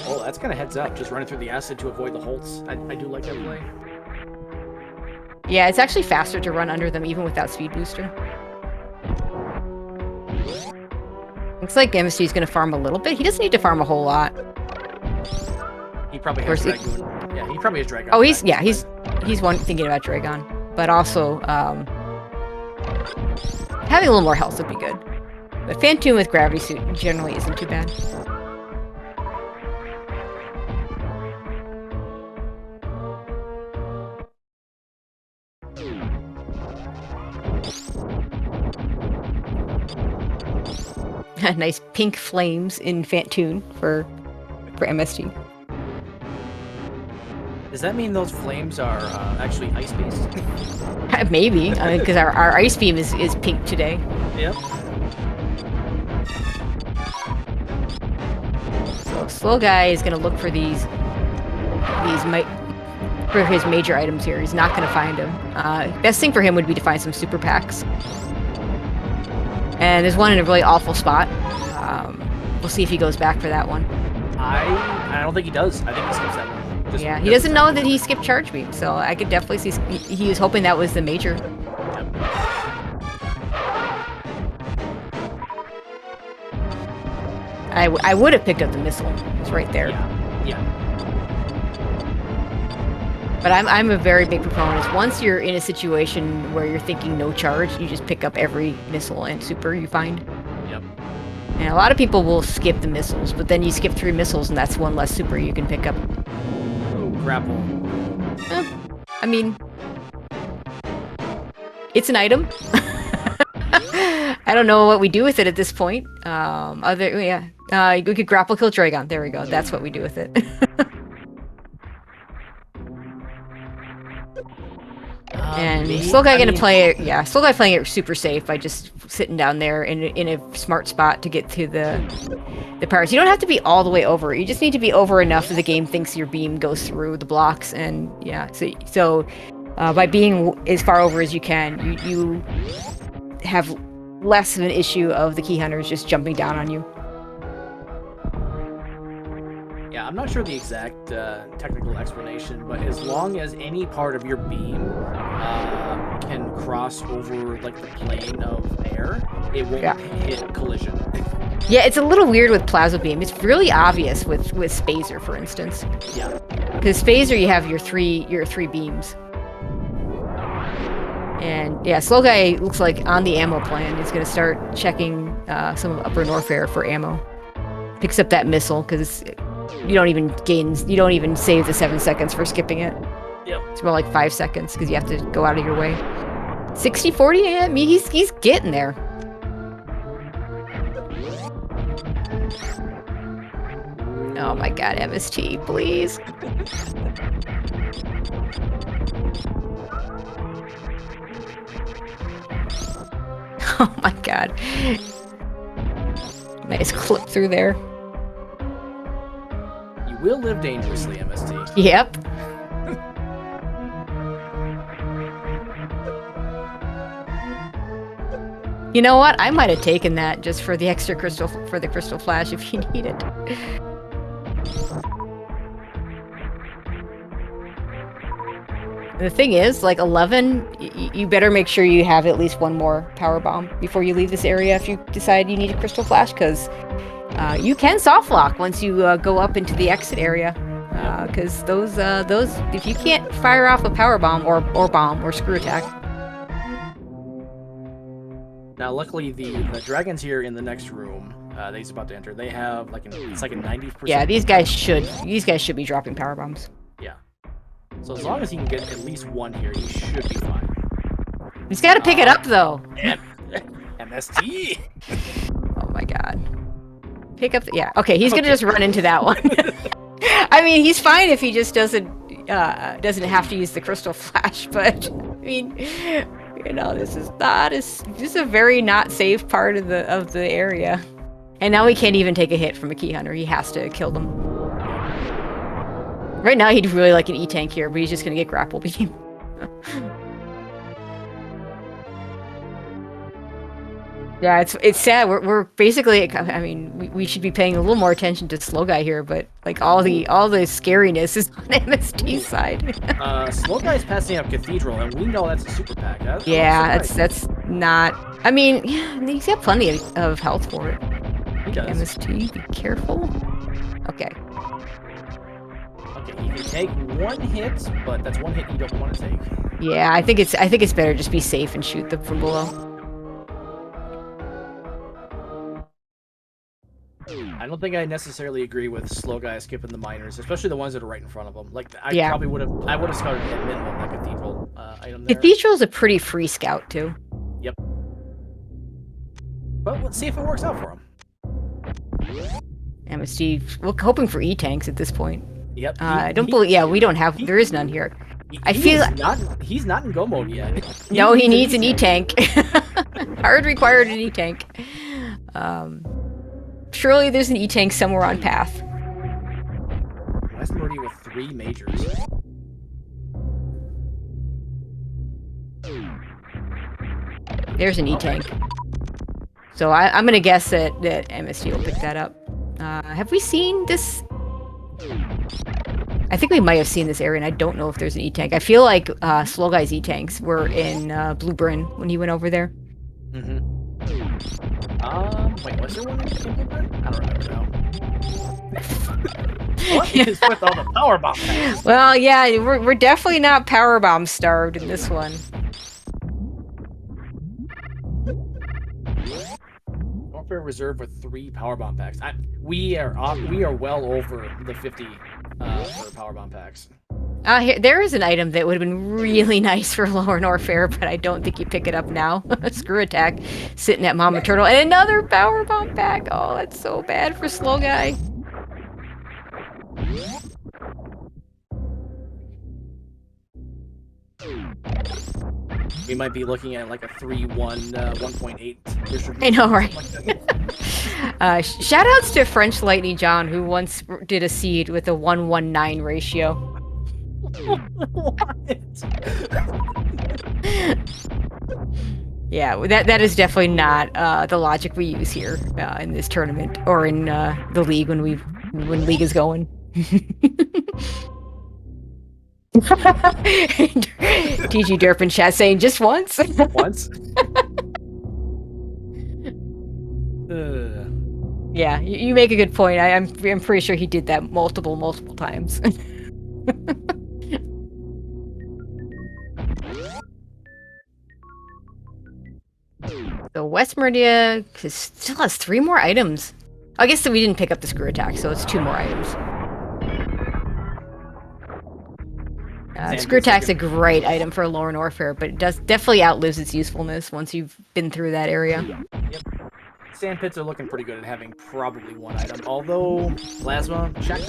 Oh, that's kind of heads up. Just running through the acid to avoid the holts. I do like that play. Yeah, it's actually faster to run under them even without speed booster. Looks like MST is going to farm a little bit. He doesn't need to farm a whole lot. He probably has Draygon. Yeah, he probably has Draygon. Oh, he's one thinking about Draygon, but also having a little more health would be good. But Fantoon with Gravity Suit generally isn't too bad. Nice pink flames in Fantoon for MST. Does that mean those flames are actually ice-based? Maybe, because our ice beam is pink today. Yep. So Slow Guy is going to look for for his major items here. He's not going to find them. Best thing for him would be to find some super packs. And there's one in a really awful spot. We'll see if he goes back for that one. I don't think he does. I think he skips that one. Yeah, he doesn't know that he skipped charge beam, so I could definitely see he was hoping that was the major. I would have picked up the missile. It's right there. Yeah. But I'm a very big proponent. Once you're in a situation where you're thinking no charge, you just pick up every missile and super you find. Yep. And a lot of people will skip the missiles, but then you skip 3 missiles and that's one less super you can pick up. Oh, grapple. I mean, it's an item. I don't know what we do with it at this point. We could grapple kill Draygon. There we go. That's what we do with it. And Slow Guy gonna play it. Yeah, Slow Guy playing it super safe by just sitting down there in a smart spot to get to the pirates. You don't have to be all the way over. You just need to be over enough that the game thinks your beam goes through the blocks. And yeah, so by being as far over as you can, you have less of an issue of the key hunters just jumping down on you. Yeah, I'm not sure the exact technical explanation, but as long as any part of your beam can cross over like the plane of air, it won't hit collision. Yeah, it's a little weird with Plasma Beam. It's really obvious with Spazer, for instance. Yeah. Because Spazer, you have your three beams. And yeah, Slow Guy looks like on the ammo plan. He's gonna start checking some of Upper Norfair for ammo. Picks up that missile because you don't even save the 7 seconds for skipping it. Yep. It's more like 5 seconds because you have to go out of your way. 60-40, yeah, I mean, he's getting there. Oh my god, MST, please. Oh my god. Nice clip through there. You will live dangerously, MST. Yep. You know what? I might have taken that just for the extra crystal, for the crystal flash if you need it. The thing is, like 11, you better make sure you have at least one more power bomb before you leave this area if you decide you need a crystal flash, because you can soft lock once you go up into the exit area. Because those, if you can't fire off a power bomb or bomb or screw attack. Now, luckily, the dragons here in the next room that he's about to enter, they have it's like a 90%. Yeah, these guys should be dropping power bombs. Yeah. So as long as he can get at least one here, he should be fine. He's got to pick it up though. MST. Oh my god. Pick up. Yeah. Okay, he's gonna just run into that one. I mean, he's fine if he just doesn't have to use the crystal flash. But I mean, you know, this is a very not safe part of the area. And now he can't even take a hit from a key hunter. He has to kill them. Right now, he'd really like an E-tank here, but he's just gonna get grapple beam. Yeah, it's sad. We're basically. I mean, we should be paying a little more attention to Slow Guy here, but like all the scariness is on MST's side. Slow Guy's passing up Cathedral, and we know that's a super pack. That's not. I mean, yeah, he's got plenty of health for it. He does. MST, be careful. Okay. Okay, you can take one hit, but that's one hit you don't want to take. Yeah, I think it's better just be safe and shoot them from below. I don't think I necessarily agree with Slow Guy skipping the miners, especially the ones that are right in front of him. Like I would have scouted at minimum that Cathedral item there. Cathedral's a pretty free scout too. Yep. But let's see if it works out for him. MST, we're hoping for E-tanks at this point. Yep. I don't believe. Yeah, we don't have. There is none here. He's not in go mode yet. No, he needs an E-tank. Hard required an E-tank. Surely there's an E-tank somewhere on path. West Maridia with 3 majors. There's an E-tank. So I'm gonna guess that MST will pick that up. Have we seen this? I think we might have seen this area, and I don't know if there's an E-tank. I feel like Slow Guy's E-tanks were in Blue Bryn when he went over there. Mm-hmm. Wait, was there one in Blue Bryn? I don't remember now. What is with all the power bomb packs? Well, yeah, we're definitely not power bomb starved in this one. Norfair reserve with 3 power bomb packs. We are well over the 50 for power bomb packs. There is an item that would have been really nice for lower Norfair, but I don't think you pick it up now. Screw attack, sitting at Mama Turtle, and another power bomb pack. Oh, that's so bad for Slow Guy. We might be looking at like a 3-1, 1.8 distribution. I know, right? Shoutouts to French Lightning John, who once did a seed with a 1-1-9 ratio. What? Yeah, that is definitely not the logic we use here in this tournament or in the league when league is going. TG Derp in chat saying just once. Once. Yeah, you make a good point. I'm pretty sure he did that multiple times. So West Maridia still has 3 more items. I guess that we didn't pick up the screw attack, so it's 2 more items. Screw attack's a great item for Lore Norfair, but it does definitely outlives its usefulness once you've been through that area. Yep. Sand pits are looking pretty good at having probably 1 item, although plasma, check.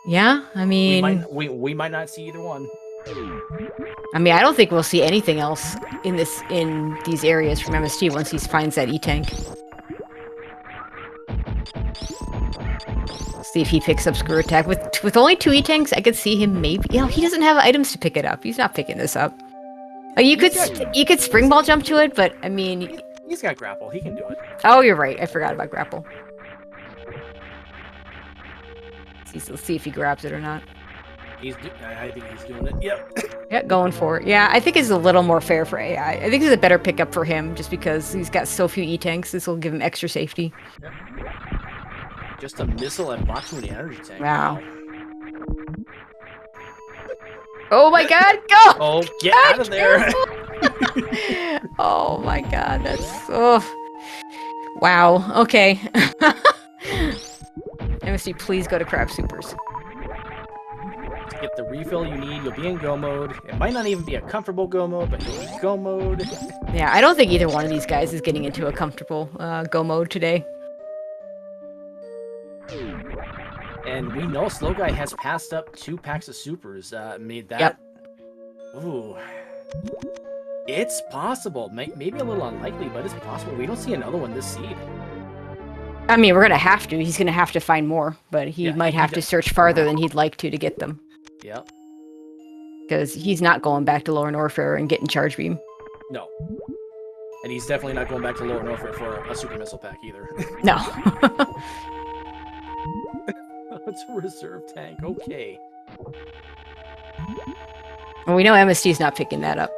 Yeah, I mean... We might not see either one. I mean, I don't think we'll see anything else in these areas from MST once he finds that E-tank. See if he picks up screw attack. With only 2 E-tanks, I could see him maybe... You know, he doesn't have items to pick it up. He's not picking this up. You could spring ball jump to it, but I mean... He's got grapple. He can do it. Oh, you're right. I forgot about grapple. Let's see if he grabs it or not. I think he's doing it. Yep. Yeah, going for it. Yeah, I think it's a little more fair for AI. I think it's a better pickup for him just because he's got so few E-tanks. This will give him extra safety. Yep. Just a missile and blocks with the energy tank. Wow. Oh my god, go! Oh, get out of there! Oh my god, that's... Oh. Wow, okay. MSD, please go to Crab Supers. To get the refill you need, you'll be in go mode. It might not even be a comfortable go mode, but you'll be go mode. Yeah, I don't think either one of these guys is getting into a comfortable go mode today. And we know ShyGuy has passed up 2 packs of supers. Made that... Yep. Ooh. It's possible. Maybe a little unlikely, but it's possible. We don't see another one this seed. I mean, we're gonna have to. He's gonna have to find more, but he might have to search farther than he'd like to get them. Yep. Because he's not going back to Lower Norfair and getting Charge Beam. No. And he's definitely not going back to Lower Norfair for a Super Missile pack either. No. It's a reserve tank. Okay. Well, we know MST's not picking that up.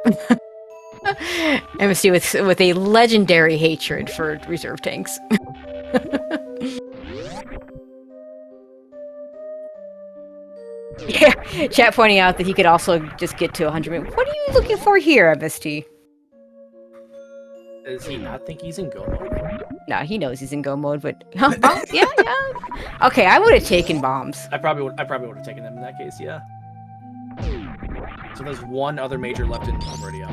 MST with a legendary hatred for reserve tanks. Yeah, chat pointing out that he could also just get to 100. What are you looking for here, MST? Does he not think he's in go mode? Nah, he knows he's in go mode, but bombs? Yeah. Okay, I would have taken bombs. I probably would have taken them in that case. Yeah. So there's 1 other major left in Maridia.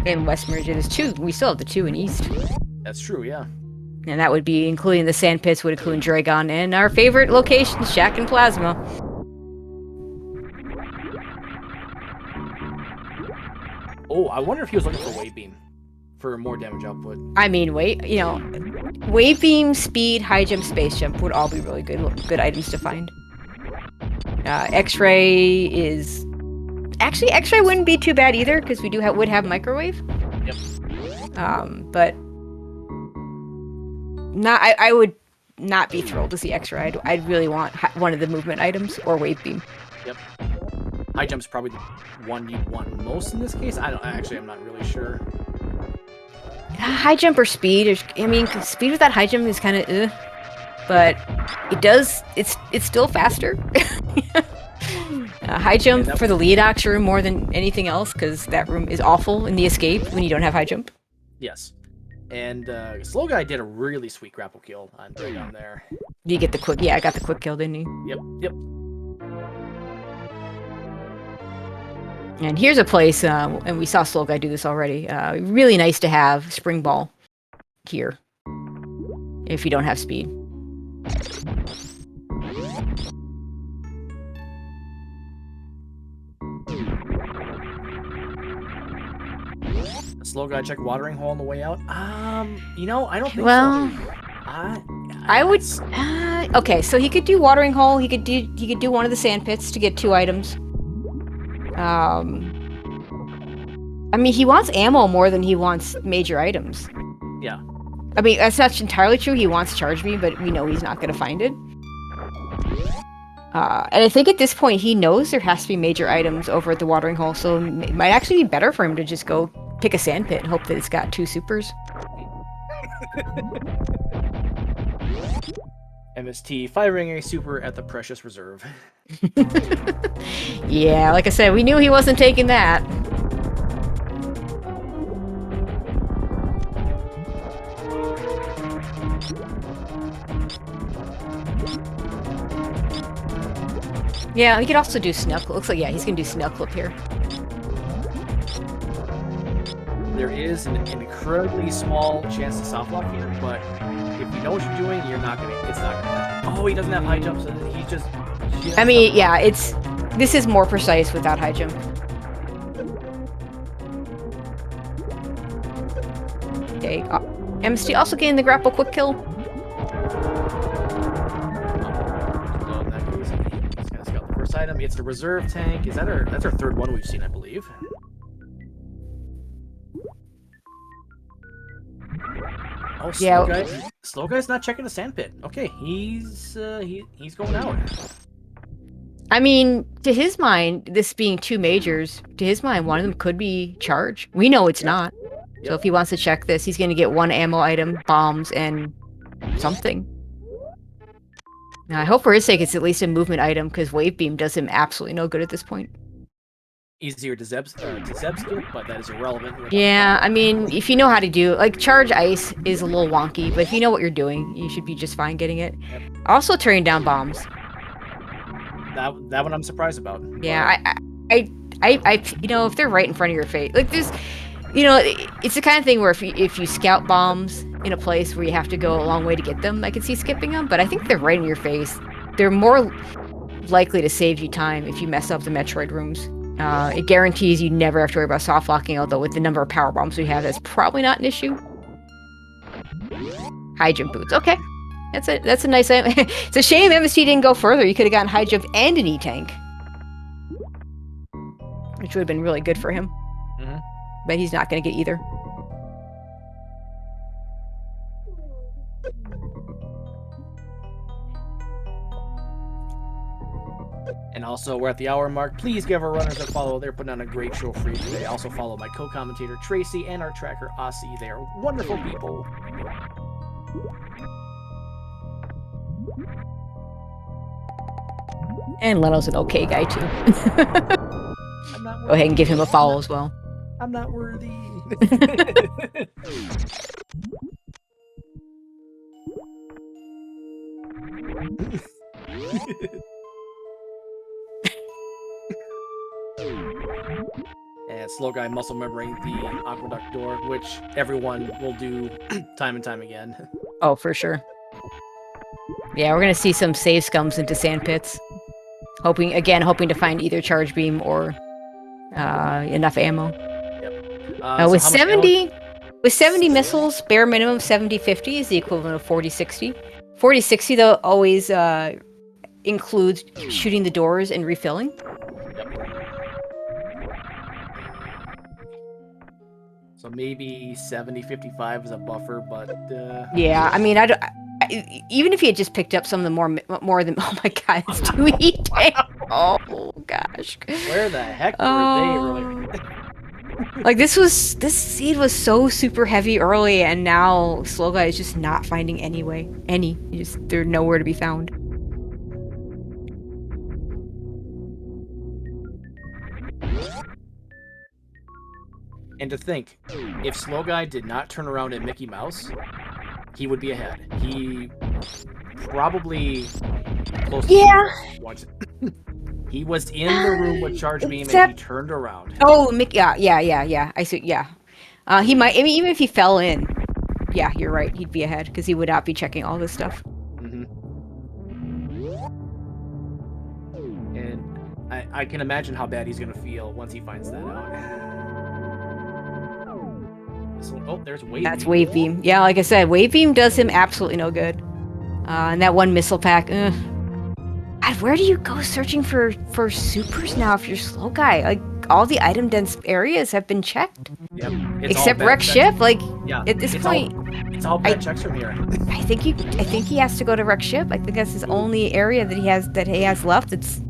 In West Maridia, there's 2. We still have the 2 in East. That's true. Yeah. And that would be including the Sand Pits, would include Draygon, and our favorite location, Shack and Plasma. Oh, I wonder if he was looking for Wave Beam for more damage output. I mean, Wave Beam, Speed, High Jump, Space Jump would all be really good items to find. X-Ray is... Actually, X-Ray wouldn't be too bad either, because we would have Microwave. Yep. But... I would not be thrilled to see X-Ray. I'd really want one of the movement items, or Wave Beam. Yep. High Jump's probably the one you'd want most in this case. I'm not really sure. High Jump or Speed. I mean, Speed without High Jump is kind of but it's still faster. High Jump for the lead ox room more than anything else, because that room is awful in the escape when you don't have High Jump. Yes. And ShyGuy did a really sweet grapple kill on Draygon there. Did you get the quick? Yeah, I got the quick kill, didn't you? Yep. And here's a place, and we saw ShyGuy do this already. Really nice to have Spring Ball here, if you don't have speed. ShyGuy check watering hole on the way out. I don't think so. I would. Okay, so he could do watering hole. He could do one of the sand pits to get 2 items. I mean, he wants ammo more than he wants major items. Yeah. I mean, that's not entirely true. He wants Charge Me, but we know he's not going to find it. And I think at this point, he knows there has to be major items over at the watering hole, so it might actually be better for him to just go pick a sand pit and hope that it's got 2 supers. MST firing a super at the precious reserve. Yeah, like I said, we knew he wasn't taking that. Yeah, he could also do snail clip. Looks like, yeah, he's gonna do snail clip here. There is an incredibly small chance to soft lock here, but if you know what you're doing, it's not gonna happen. Oh, he doesn't have high jumps, so he's just I mean, yeah, this is more precise without high jump. Okay, MST also getting the grapple quick kill. Item. It's the reserve tank. That's our third one we've seen, I believe. Oh, yeah. Slow guy's not checking the sandpit. Okay, he's going out. I mean, to his mind, this being two majors, to his mind, one of them could be charge. We know it's not. Yep. So if he wants to check this, he's going to get one ammo item, bombs, and something. Now, I hope for his sake it's at least a movement item, because Wave Beam does him absolutely no good at this point. Easier to Zebes get, but that is irrelevant. Yeah, I mean, if you know how to do... Like, Charge Ice is a little wonky, but if you know what you're doing, you should be just fine getting it. Yep. Also turning down bombs. That one I'm surprised about. Yeah, I you know, if they're right in front of your face... Like, there's... You know, it's the kind of thing where if you scout bombs in a place where you have to go a long way to get them, I can see skipping them, but I think they're right in your face. They're more likely to save you time if you mess up the Metroid rooms. It guarantees you never have to worry about soft locking, although with the number of power bombs we have, that's probably not an issue. High jump boots, okay. That's a nice... It's a shame MST didn't go further. You could have gotten high jump and an E-tank. Which would have been really good for him. Mm-hmm. But he's not going to get either. And also, we're at the hour mark. Please give our runners a follow. They're putting on a great show for you today. Also follow my co-commentator Tracy and our tracker Aussie. They are wonderful people. And Leno's an okay guy too. Go ahead and give him a follow as well. I'm not worthy. And Slow Guy muscle remembering the aqueduct door, which everyone will do time and time again. Oh, for sure. Yeah, we're gonna see some save scums into sand pits. Hoping to find either charge beam or enough ammo. Yep. With 70 missiles, bare minimum 70-50 is the equivalent of 40-60. 40-60 though always includes shooting the doors and refilling. Yep. So maybe 70-55 is a buffer, but yeah, I mean, even if he had just picked up some of the more than oh my god, it's 2 E-tank. Oh gosh. Where the heck were they earlier? Like this seed was so super heavy early, and now Slow Guy is just not finding they're nowhere to be found. And to think, if Slow Guy did not turn around at Mickey Mouse, he would be ahead. He probably close to once. He was in the room with Charge Beam and he turned around. Oh, Mickey, yeah. I see, yeah. He might, I mean, even if he fell in, yeah, you're right, he'd be ahead, because he would not be checking all this stuff. Mm-hmm. And I can imagine how bad he's going to feel once he finds that out. Oh, there's Wave Beam. That's Wave Beam. Yeah, like I said, Wave Beam does him absolutely no good. And that one missile pack, God, where do you go searching for supers now if you're Slow Guy? Like, all the item dense areas have been checked. Yep. Except wreck ship, like, at this point... It's all bad checks from here. I think he has to go to wreck ship. I think that's his only area that he has left that's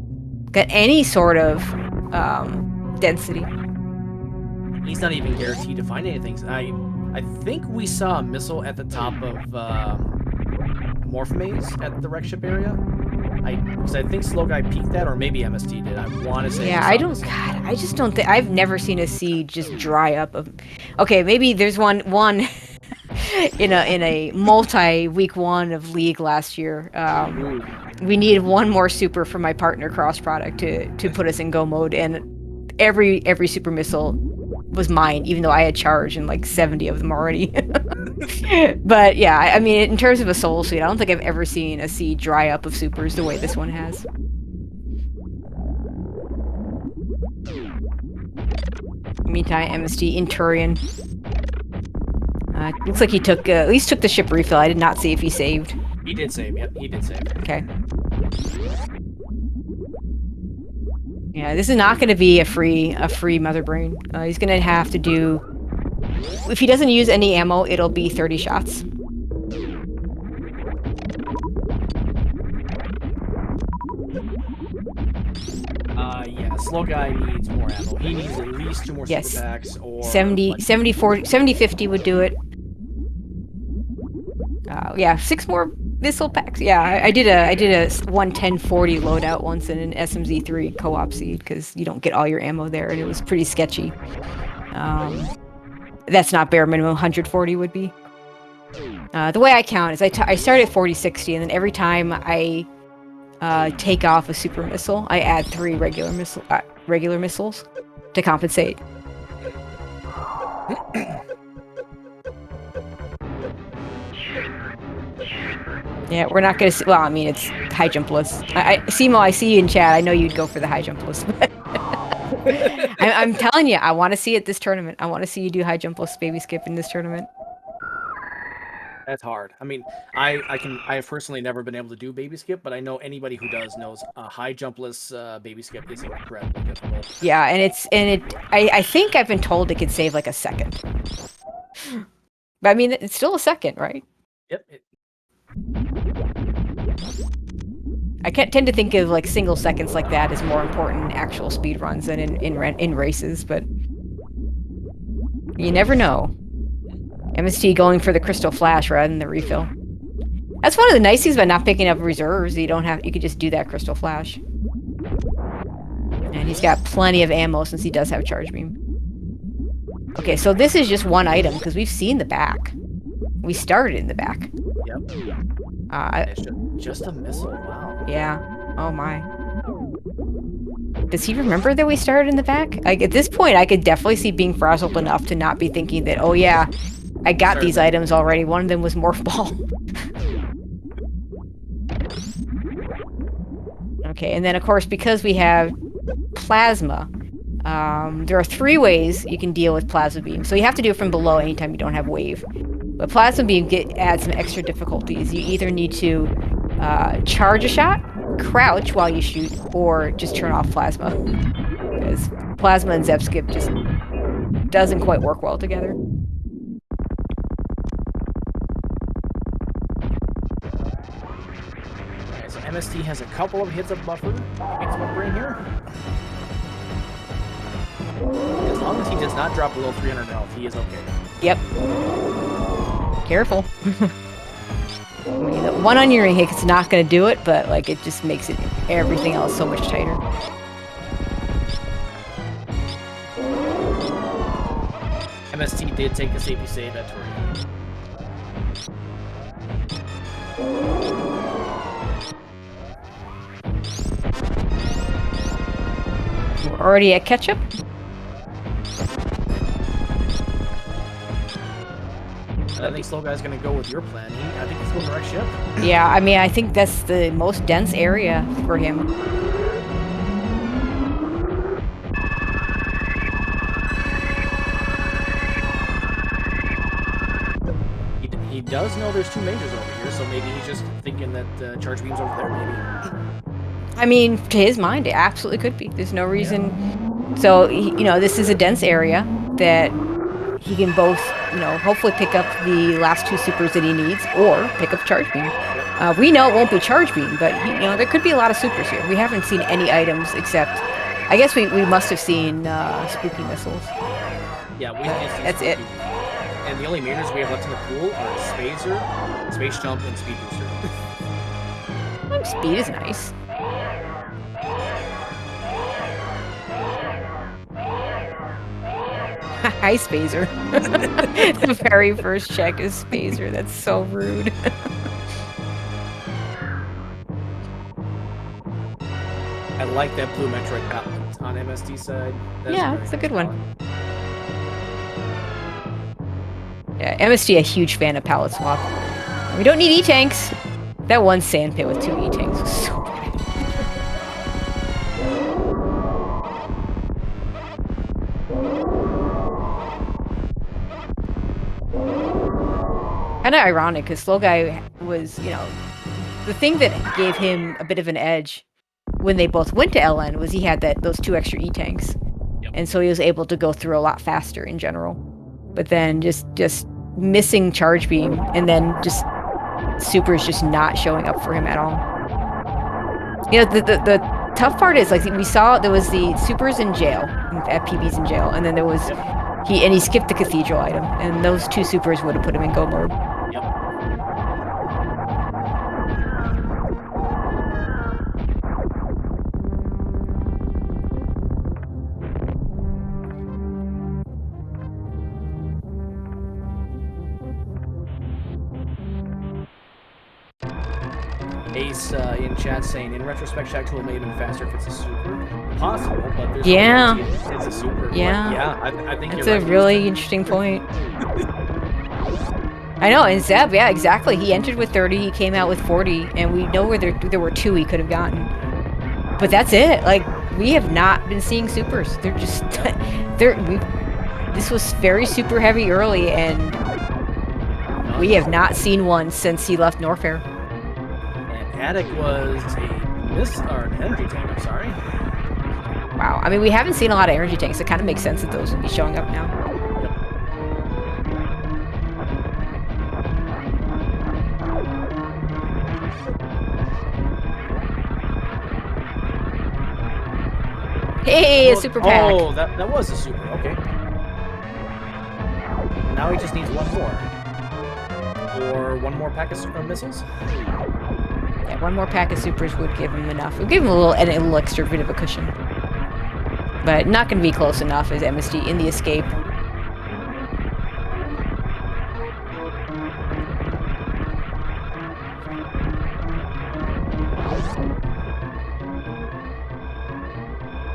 got any sort of density. He's not even guaranteed to find anything. I think we saw a missile at the top of Morph Maze at the wreck ship area. I think Slow Guy peeked that, or maybe MST did. I want to say. Yeah, I just don't think I've never seen a seed just dry up. Okay, maybe there's one in a multi week 1 of League last year. We needed one more super for my partner cross product to put us in go mode, and every super missile was mine, even though I had charge and like 70 of them already. But yeah, I mean, in terms of a soul suit, I don't think I've ever seen a sea dry up of supers the way this one has. Meantime, MST in Turian. Looks like he took at least took the ship refill. I did not see if he saved. He did save. Yep, he did save. Okay. Yeah, this is not going to be a free mother brain. He's going to have to do. If he doesn't use any ammo, it'll be 30 shots. Yeah, slow guy needs more ammo. He needs at least 2 more super packs, or 70, 50 would do it. Yeah, 6 more missile packs. Yeah, I did a 110-40 loadout once in an SMZ3 co-op seed because you don't get all your ammo there, and it was pretty sketchy. That's not bare minimum. 140 would be. The way I count is I start at 40-60, and then every time I take off a super missile, I add 3 regular missiles to compensate. Yeah, we're not gonna see. Well, I mean, it's high jump list. Simo, I see you in chat. I know you'd go for the high jump list. But I'm telling you, I want to see it this tournament. I want to see you do high jump list baby skip in this tournament. That's hard. I mean, I have personally never been able to do baby skip, but I know anybody who does knows a high jumpless baby skip is incredibly difficult. Yeah, and I think I've been told it could save like a second. But I mean, it's still a second, right? Yep. I tend to think of like single seconds like that as more important in actual speed runs than in races, but you never know. MST going for the crystal flash rather than the refill. That's one of the nice things about not picking up reserves. You could just do that crystal flash. And he's got plenty of ammo since he does have charge beam. Okay, so this is just one item because we've seen the back. We started in the back. Yep. It's just a missile. Wow. Yeah. Oh my. Does he remember that we started in the back? Like at this point, I could definitely see being frazzled enough to not be thinking that, oh yeah, I got these items already. One of them was Morph Ball. Okay, and then of course, because we have plasma, there are 3 ways you can deal with plasma beam. So you have to do it from below anytime you don't have wave. But plasma beam adds some extra difficulties. You either need to charge a shot, crouch while you shoot, or just turn off plasma. Because plasma and Zeb skip just doesn't quite work well together. Okay, so MST has a couple of hits of buffer against my brain here. As long as he does not drop below 300 health, he is okay. Yep. Careful. I mean, the one on your hit is not going to do it, but like it just makes everything else so much tighter. MST did take the safety save at Torian. We're already at ketchup. I think Slow Guy's gonna go with your plan. I think he's going to wreck ship. Yeah, I mean, I think that's the most dense area for him. He does know there's 2 majors over here, so maybe he's just thinking that charge beam's over there, maybe. I mean, to his mind, it absolutely could be. There's no reason. Yeah. So, this is a dense area that he can both, hopefully pick up the last 2 supers that he needs, or pick up charge beam. We know it won't be charge beam, but there could be a lot of supers here. We haven't seen any items except, I guess we must have seen spooky missiles. Yeah, we have seen that's it. And the only majors we have left in the pool are Spacer, Space Jump, and Speed Booster. Speed is nice. Hi, Spazer. The very first check is Spazer. That's so rude. I like that blue Metroid palette on MST side. That's Yeah, very it's a nice good one. palette. Yeah, MST a huge fan of palette swap. We don't need E-tanks. That one sand pit with 2 E-tanks was so bad. Kind of ironic, because Slow Guy was, you know, the thing that gave him a bit of an edge when they both went to LN was he had those 2 extra E-tanks. Yep. And so he was able to go through a lot faster in general. But then just missing charge beam, and then just supers just not showing up for him at all. You know, the tough part is, like, we saw there was the supers in jail, FPVs in jail, and then there was he skipped the cathedral item, and those 2 supers would have put him in go mode. Yep. Ace in chat saying, in retrospect, Shack Tool may have been faster if it's a super. Possible, but there's no guarantee it's a super. Yeah. But yeah, I think That's you're a right. really interesting point. I know, and Zeb, yeah, exactly. He entered with 30, he came out with 40, and we know where there were 2 he could have gotten. But that's it. Like, we have not been seeing supers. They're just this was very super heavy early, and we have not seen one since he left Norfair. And Attic was an energy tank, I'm sorry. Wow. I mean, we haven't seen a lot of energy tanks. It kind of makes sense that those would be showing up now. Hey, a super pack. Oh, that was a super. Okay. Now he just needs one more. Or one more pack of missiles? Yeah, one more pack of supers would give him enough. It would give him a little extra bit of a cushion. But not going to be close enough as MSD in the escape.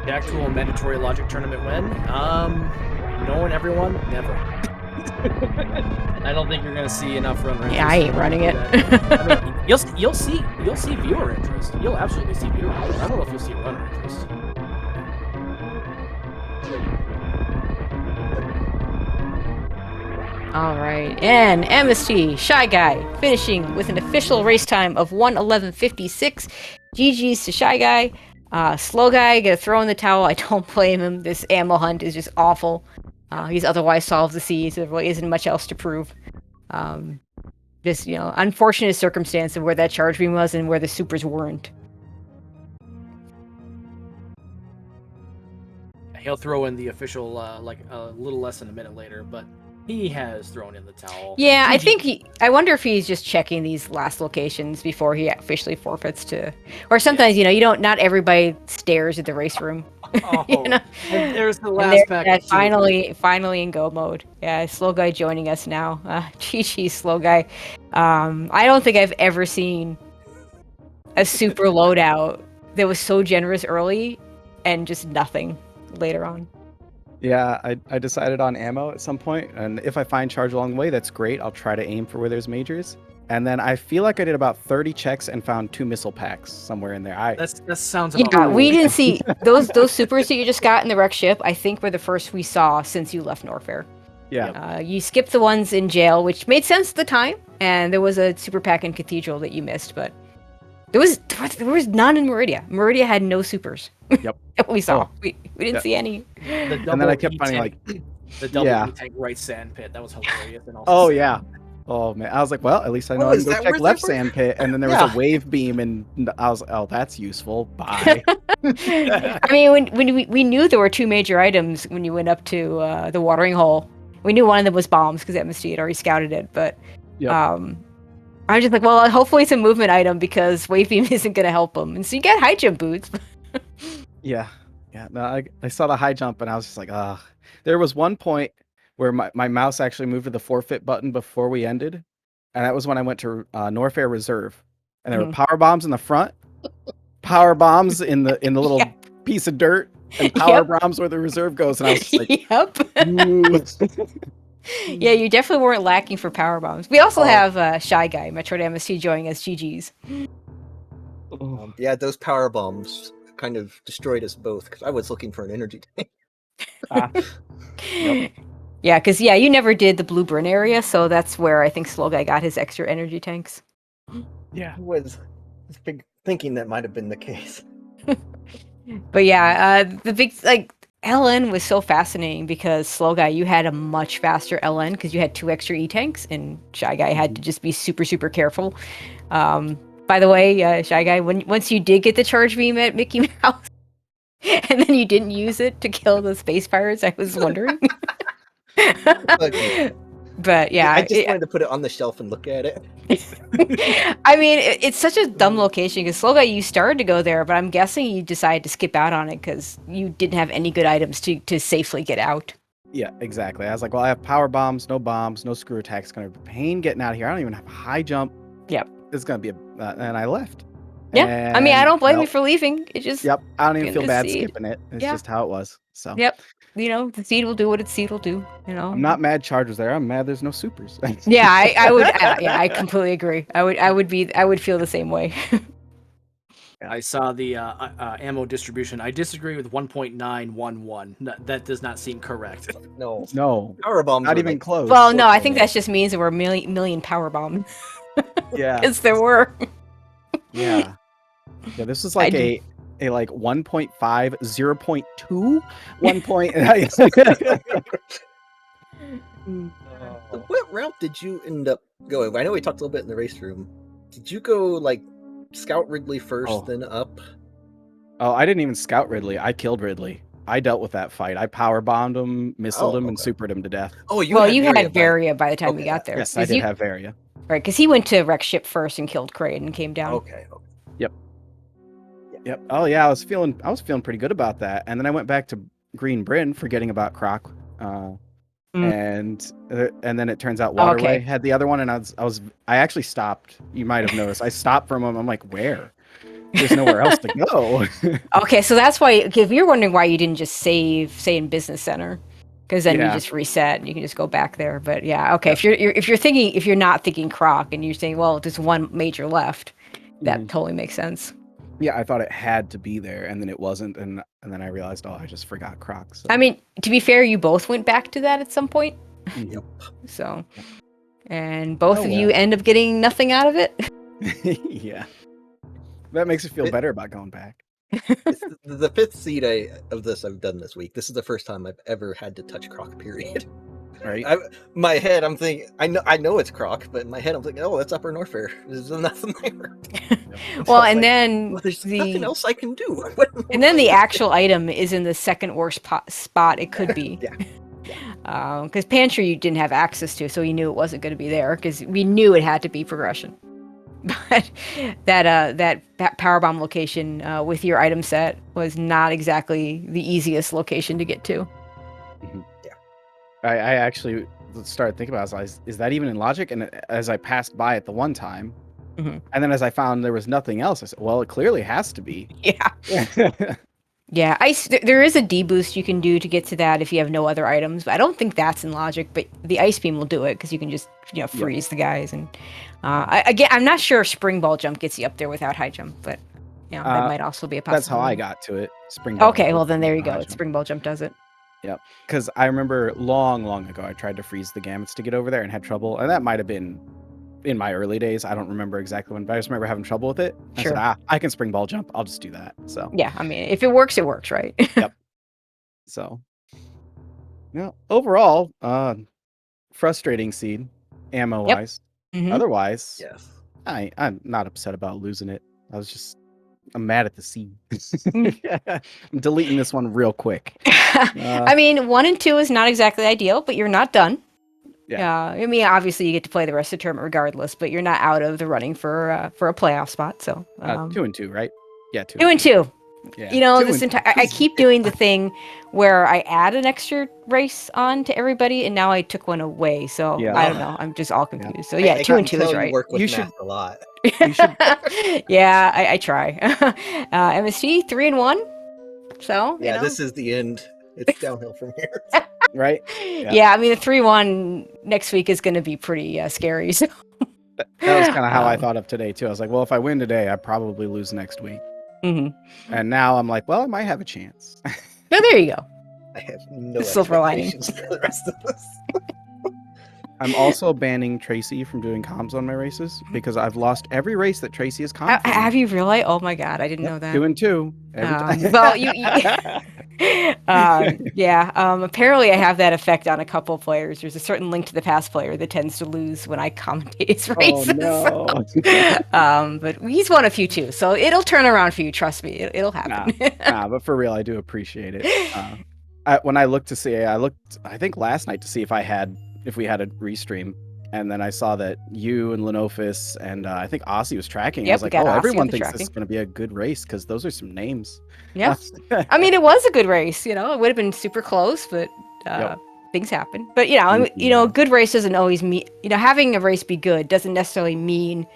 The actual mandatory logic tournament win? Knowing everyone, never. I don't think you're gonna see enough run rates. Yeah, I ain't running it. I mean, you'll see viewer interest. You'll absolutely see viewer interest. I don't know if you'll see runner interest. Alright, and MST, ShyGuy, finishing with an official race time of 1:11:56. GG's to ShyGuy. Slow Guy, gonna throw in the towel. I don't blame him. This ammo hunt is just awful. He's otherwise solved the sea, so there really isn't much else to prove. Just, you know, unfortunate circumstance of where that charge beam was and where the supers weren't. He'll throw in the official, like a little less than a minute later, but he has thrown in the towel. Yeah, I think I wonder if he's just checking these last locations before he officially forfeits to, or sometimes, you know, not everybody stares at the race room. Oh, you know? And there's the last pack. Finally in go mode. Yeah, Slow Guy joining us now. GG, Slow Guy. I don't think I've ever seen a super loadout that was so generous early and just nothing later on. Yeah, I decided on ammo at some point, and if I find charge along the way, that's great. I'll try to aim for where there's majors. And then I feel like I did about 30 checks and found 2 missile packs somewhere in there. That sounds about Yeah, right. we didn't see those supers that you just got in the wreck ship. I think were the first we saw since you left Norfair. Yeah. You skipped the ones in jail, which made sense at the time, and there was a super pack in Cathedral that you missed, but there was none in Maridia. Maridia had no supers. Yep. That we saw. Oh. We didn't see any. And then I kept finding like the double yeah. tank right sand pit. That was hilarious. And Oh yeah. Oh man, I was like, well, at least I know I can go check Where's left that sand pit, and then there was a wave beam, and I was, oh, that's useful. Bye. I mean, when we knew there were 2 major items when you went up to the watering hole. We knew one of them was bombs because MST had already scouted it, but Yep. I was just like, well, hopefully it's a movement item because wave beam isn't going to help them, and so you get high jump boots. Yeah. No, I saw the high jump, and I was just like, there was one point where my mouse actually moved to the forfeit button before we ended, and that was when I went to Norfair Reserve, and there were power bombs in the front, power bombs in the little piece of dirt, and power bombs where the reserve goes, and I was just like, Yeah, you definitely weren't lacking for power bombs. We also have ShyGuy, Metroid MST, joining us. GG's. Yeah, those power bombs kind of destroyed us both because I was looking for an energy tank. Yep. Yeah, because you never did the blue burn area, so that's where I think Slow Guy got his extra energy tanks. Yeah. I was thinking that might have been the case. But yeah, the big LN was so fascinating because Slow Guy, you had a much faster LN because you had 2 extra E tanks, and Shy Guy had to just be super super careful. By the way, Shy Guy, once you did get the charge beam at Mickey Mouse, and then you didn't use it to kill the space pirates, I was wondering. But yeah, I just wanted to put it on the shelf and look at it. I mean, it's such a dumb location because Slow Guy, you started to go there, but I'm guessing you decided to skip out on it because you didn't have any good items to safely get out. Yeah, exactly. I was like, well, I have power bombs, no screw attacks. It's gonna be a pain getting out of here. I don't even have a high jump. Yep. It's gonna be and I left. Yeah. I mean, I don't blame you for leaving. It just. Yep. I don't even feel bad seed. skipping it. It's just how it was. So. Yep. The seed will do what its seed will do. I'm not mad Charge was there. I'm mad there's no supers. Yeah, I would. I completely agree. I would feel the same way. I saw the ammo distribution. I disagree with 1.911. That does not seem correct. No. Power bombs. Not even close. Well, no, I think that just means there were million power bombs. Yeah. Yes, there were. Yeah. Yeah, this was like a 1.5, 0.2, 1 point. What route did you end up going? I know we talked a little bit in the race room. Did you go like scout Ridley first, then up? Oh, I didn't even scout Ridley. I killed Ridley. I dealt with that fight. I power bombed him, missiled him, and supered him to death. Oh, you had Varia by the time we got there. Yes, I did have Varia. Right, because he went to wreck ship first and killed Kraid and came down. Okay. Yep. Oh yeah, I was feeling pretty good about that, and then I went back to Green Bryn, forgetting about Croc, and then it turns out Waterway had the other one, and I actually stopped. You might have noticed. I stopped from him. I'm like, where? There's nowhere else to go. Okay, so that's why. If you're wondering why you didn't just save, say, in Business Center, because then you just reset and you can just go back there. But yeah, okay. If you're not thinking Croc and you're saying, well, there's one major left, that totally makes sense. Yeah, I thought it had to be there, and then it wasn't, and then I realized, I just forgot Croc. So. I mean, to be fair, you both went back to that at some point. Yep. So, and both of you end up getting nothing out of it. Yeah. That makes you feel better about going back. It's the 5th seed of this I've done this week. This is the first time I've ever had to touch Croc, period. Right. My head, I'm thinking, I know it's Croc, but in my head, I'm thinking, oh, that's Upper Norfair. There's nothing there. Well, and then there's nothing else I can do. And then the actual item is in the second worst spot it could be. Yeah. Because Pantry you didn't have access to, so you knew it wasn't going to be there because we knew it had to be progression. But that powerbomb location with your item set was not exactly the easiest location to get to. Yeah. I actually started thinking about it. Is that even in logic? And as I passed by it the one time, and then as I found there was nothing else, I said, well, it clearly has to be. Yeah. Yeah, there is a deboost you can do to get to that if you have no other items. But I don't think that's in logic, but the ice beam will do it because you can just freeze the guys. And I'm not sure if spring ball jump gets you up there without high jump, but that might also be a possibility. That's how I got to it. Spring ball. Okay, well then there you go. Spring ball jump does it. Yep. Because I remember long ago I tried to freeze the gamuts to get over there and had trouble, and that might have been in my early days. I don't remember exactly when, but I just remember having trouble with it. Sure. I said, I can spring ball jump. I'll just do that. So yeah, I mean, if it works, right? Yep. So, overall, frustrating seed, ammo wise. Otherwise, yes, I'm not upset about losing it. I'm mad at the seed. I'm deleting this one real quick. I mean, 1 and 2 is not exactly ideal, but you're not done. Yeah. I mean, obviously you get to play the rest of the tournament regardless, but you're not out of the running for a playoff spot. So 2 and 2, right? Yeah, 2 and 2. Yeah. You know, 2 this and entire I keep doing the thing where I add an extra race on to everybody, and now I took one away. So Yeah. I don't know. I'm just all confused. So I yeah, can 2 and 2 is tell you right. work with You math should- a lot. You should. Yeah, I try. MST 3 and 1. So Yeah, you know. this is the end. It's downhill from here. Right? Yeah, I mean the 3-1 next week is going to be pretty scary. So. That was kind of how I Um, thought of today too. I was like, well, if I win today, I probably lose next week. mhm. And now I'm like, well, I might have a chance. No, there you go. I have no Silver lining. expectations for the rest of this. I'm also banning Tracy from doing comms on my races because I've lost every race that Tracy has commed. for me. Have you really? Oh my god, I didn't Yep, know that. 2 and 2. Every time. Well, yeah. Apparently, I have that effect on a couple players. There's a certain link to the past player that tends to lose when I commentate his Oh races. no. But he's won a few too, so it'll turn around for you. Trust me, it'll happen. Nah, but for real, I do appreciate it. When I looked to see, I think last night to see if we had a restream, and then I saw that you and Lenofis and I think Aussie was tracking. I Yep, was we like, got oh, Aussie everyone on the thinks this tracking. is going to be a good race because those are some names. Yeah, I mean, it was a good race. You know, it would have been super close, but Yep. things happen. But you know, a good race doesn't always mean. You know, having a race be good doesn't necessarily mean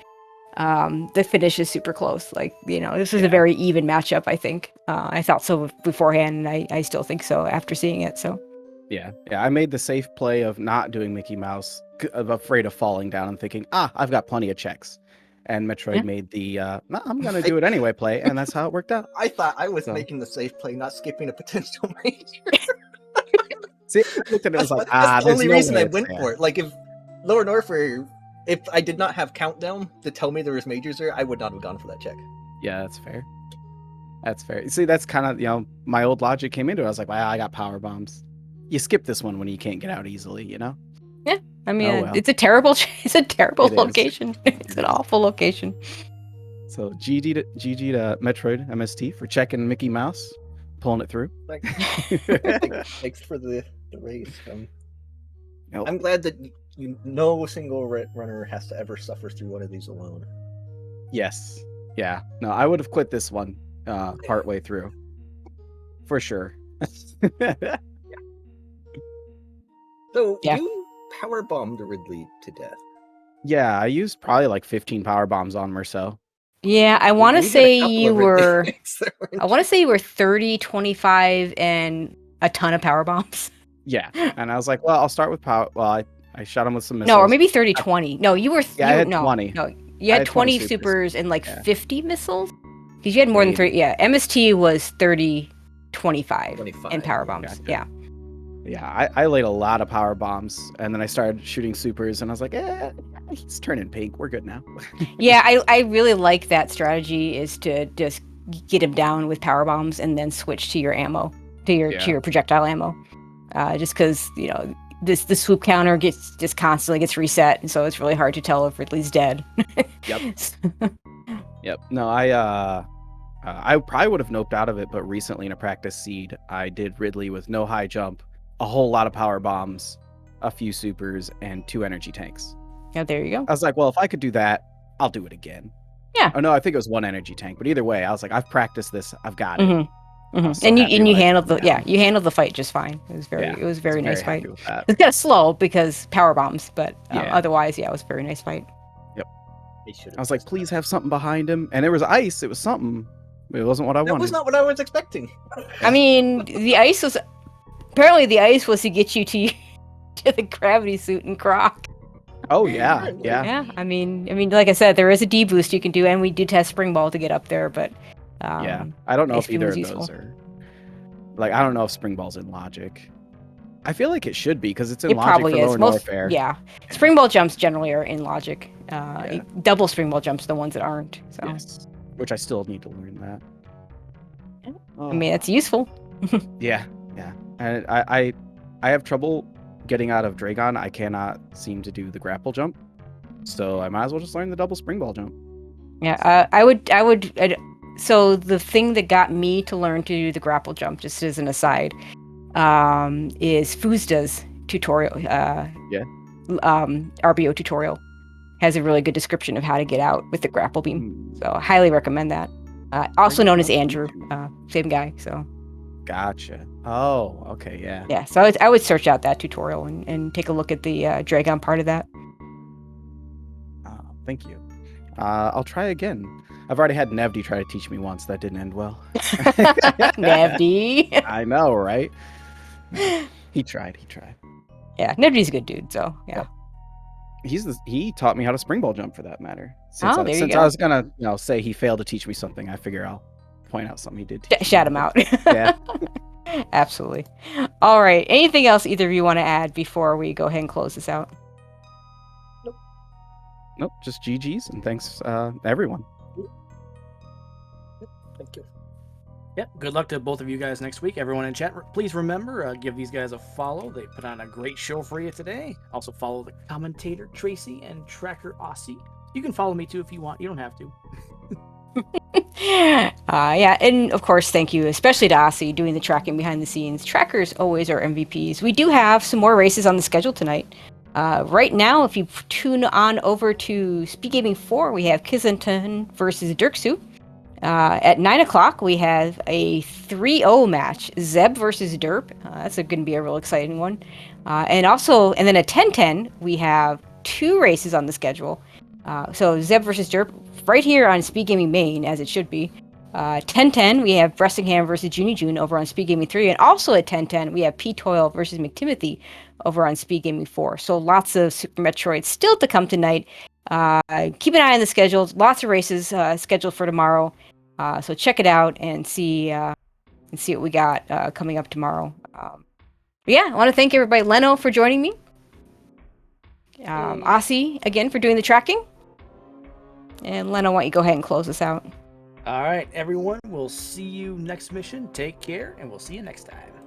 the finish is super close. Like, you know, this was a very even matchup. I think. I thought so beforehand, and I still think so after seeing it. So. Yeah, I made the safe play of not doing Mickey Mouse, afraid of falling down and thinking, I've got plenty of checks. And Metroid made the, no, I'm going to do it anyway play, and that's how it worked out. I thought I was So. making the safe play, not skipping a potential major. See, I looked at it, I was like, that's the there's only no reason way I it's went fair. for it. Like, if Lower Norfair, if I did not have countdown to tell me there was majors there, I would not have gone for that check. Yeah, that's fair. That's fair. See, that's kind of, my old logic came into it. I was like, wow, I got power bombs. You skip this one when you can't get out easily, you know? Yeah, I mean, Oh, well. it's a terrible It is. location. It's an awful location. So GG to Metroid MST for checking Mickey Mouse, pulling it through. Like, thanks for the race. Nope. I'm glad that no single runner has to ever suffer through one of these alone. Yes. Yeah. No, I would have quit this one partway through. For sure. So Yeah. you power bombed Ridley to death. Yeah, I used probably like 15 power bombs on him or so. Yeah, I want to We did a say couple you of Ridley were. things that were I want to say you were 30, 25, and a ton of power bombs. Yeah. And I was like, well, I'll start with power. Well, I shot him with some missiles. No, or maybe 30, 20. No, you were. Yeah, I had no, 20. No, you I had had 20 20 supers and like Yeah. 50 missiles. Because you had more than Maybe. 3. Yeah, MST was 30, 25 25. and power bombs. Gotcha. Yeah. Yeah, I laid a lot of power bombs, and then I started shooting supers, and I was like, he's turning pink. We're good now. Yeah, I really like that strategy is to just get him down with power bombs and then switch to your ammo, to your projectile ammo. Just because, you know, the swoop counter just constantly gets reset, and so it's really hard to tell if Ridley's dead. Yep. Yep. No, I probably would have noped out of it, but recently in a practice seed, I did Ridley with no high jump, a whole lot of power bombs, a few supers, and 2 energy tanks. Yeah, there you go. I was like, well, if I could do that, I'll do it again. Yeah. Oh no, I think it was 1 energy tank, but either way, I was like, I've practiced this, I've got it. Mm-hmm. I was so And you happy and you when I handled did the that. you handled the fight just fine. It was Yeah, it was a very I was nice happy fight. with that. It's kind of slow because power bombs, but Yeah. otherwise, yeah, it was a very nice fight. I was like, please have something behind him, and there was ice. It was something. It wasn't what I That wanted. was not what I was expecting. I mean, the ice was to get you to the gravity suit and Croc. Oh yeah, yeah. Yeah, I mean, like I said, there is a D boost you can do, and we did test spring ball to get up there, but Yeah, I don't know if Ice Beam either was of useful. those are. Like, I don't know if Spring Ball's in Logic. I feel like it should be because it's in it Logic probably for is. Lower Most Norfair. yeah, spring ball jumps generally are in Logic. Double spring ball jumps are the ones that aren't. So Yes. Which I still need to learn that. Yeah. Oh, I mean, that's useful. yeah, and I have trouble getting out of Draygon. I cannot seem to do the grapple jump, so I might as well just learn the double Spring Ball jump. Yeah, so the thing that got me to learn to do the grapple jump, just as an aside, is Fuzda's tutorial. RBO tutorial has a really good description of how to get out with the grapple beam. So I highly recommend that. Also known as Andrew, same guy. So. Gotcha. Oh, okay, yeah. Yeah, so I would search out that tutorial and take a look at the Draygon part of that. Thank you. I'll try again. I've already had Nevdi try to teach me once. That didn't end well. Nevdi. I know, right? He tried. Yeah, Nevdi's a good dude, so yeah. He taught me how to springball jump, for that matter. There you Since go. I was gonna, say he failed to teach me something, I figure I'll point out something he did teach me. Shout him out. Yeah. Absolutely. All right. Anything else either of you want to add before we go ahead and close this out? Nope, just GG's, and thanks everyone. Thank you. Yep. Good luck to both of you guys next week. Everyone in chat, please remember, give these guys a follow. They put on a great show for you today. Also follow the commentator Tracy and Tracker Aussie. You can follow me too if you want. You don't have to. Yeah, and of course, thank you, especially to Aussie doing the tracking behind the scenes. Trackers always are MVPs. We do have some more races on the schedule tonight. Right now, if you tune on over to SpeedGaming 4, we have Kissington versus Dirksu. At 9 o'clock, we have a 3-0 match, Zeb versus Derp. That's going to be a real exciting one. And then at 10:10, we have 2 races on the schedule. So Zeb versus Derp, right here on SpeedGaming Main, as it should be. 10:10, we have Bressingham versus Junie June over on SpeedGaming 3. And also at 10:10, we have P. Toil versus McTimothy over on SpeedGaming 4. So lots of Super Metroid still to come tonight. Keep an eye on the schedules. Lots of races scheduled for tomorrow. So check it out and see what we got coming up tomorrow. Yeah, I want to thank everybody. Leno for joining me. Aussie again for doing the tracking. And Leno, why don't you go ahead and close us out? All right, everyone. We'll see you next mission. Take care, and we'll see you next time.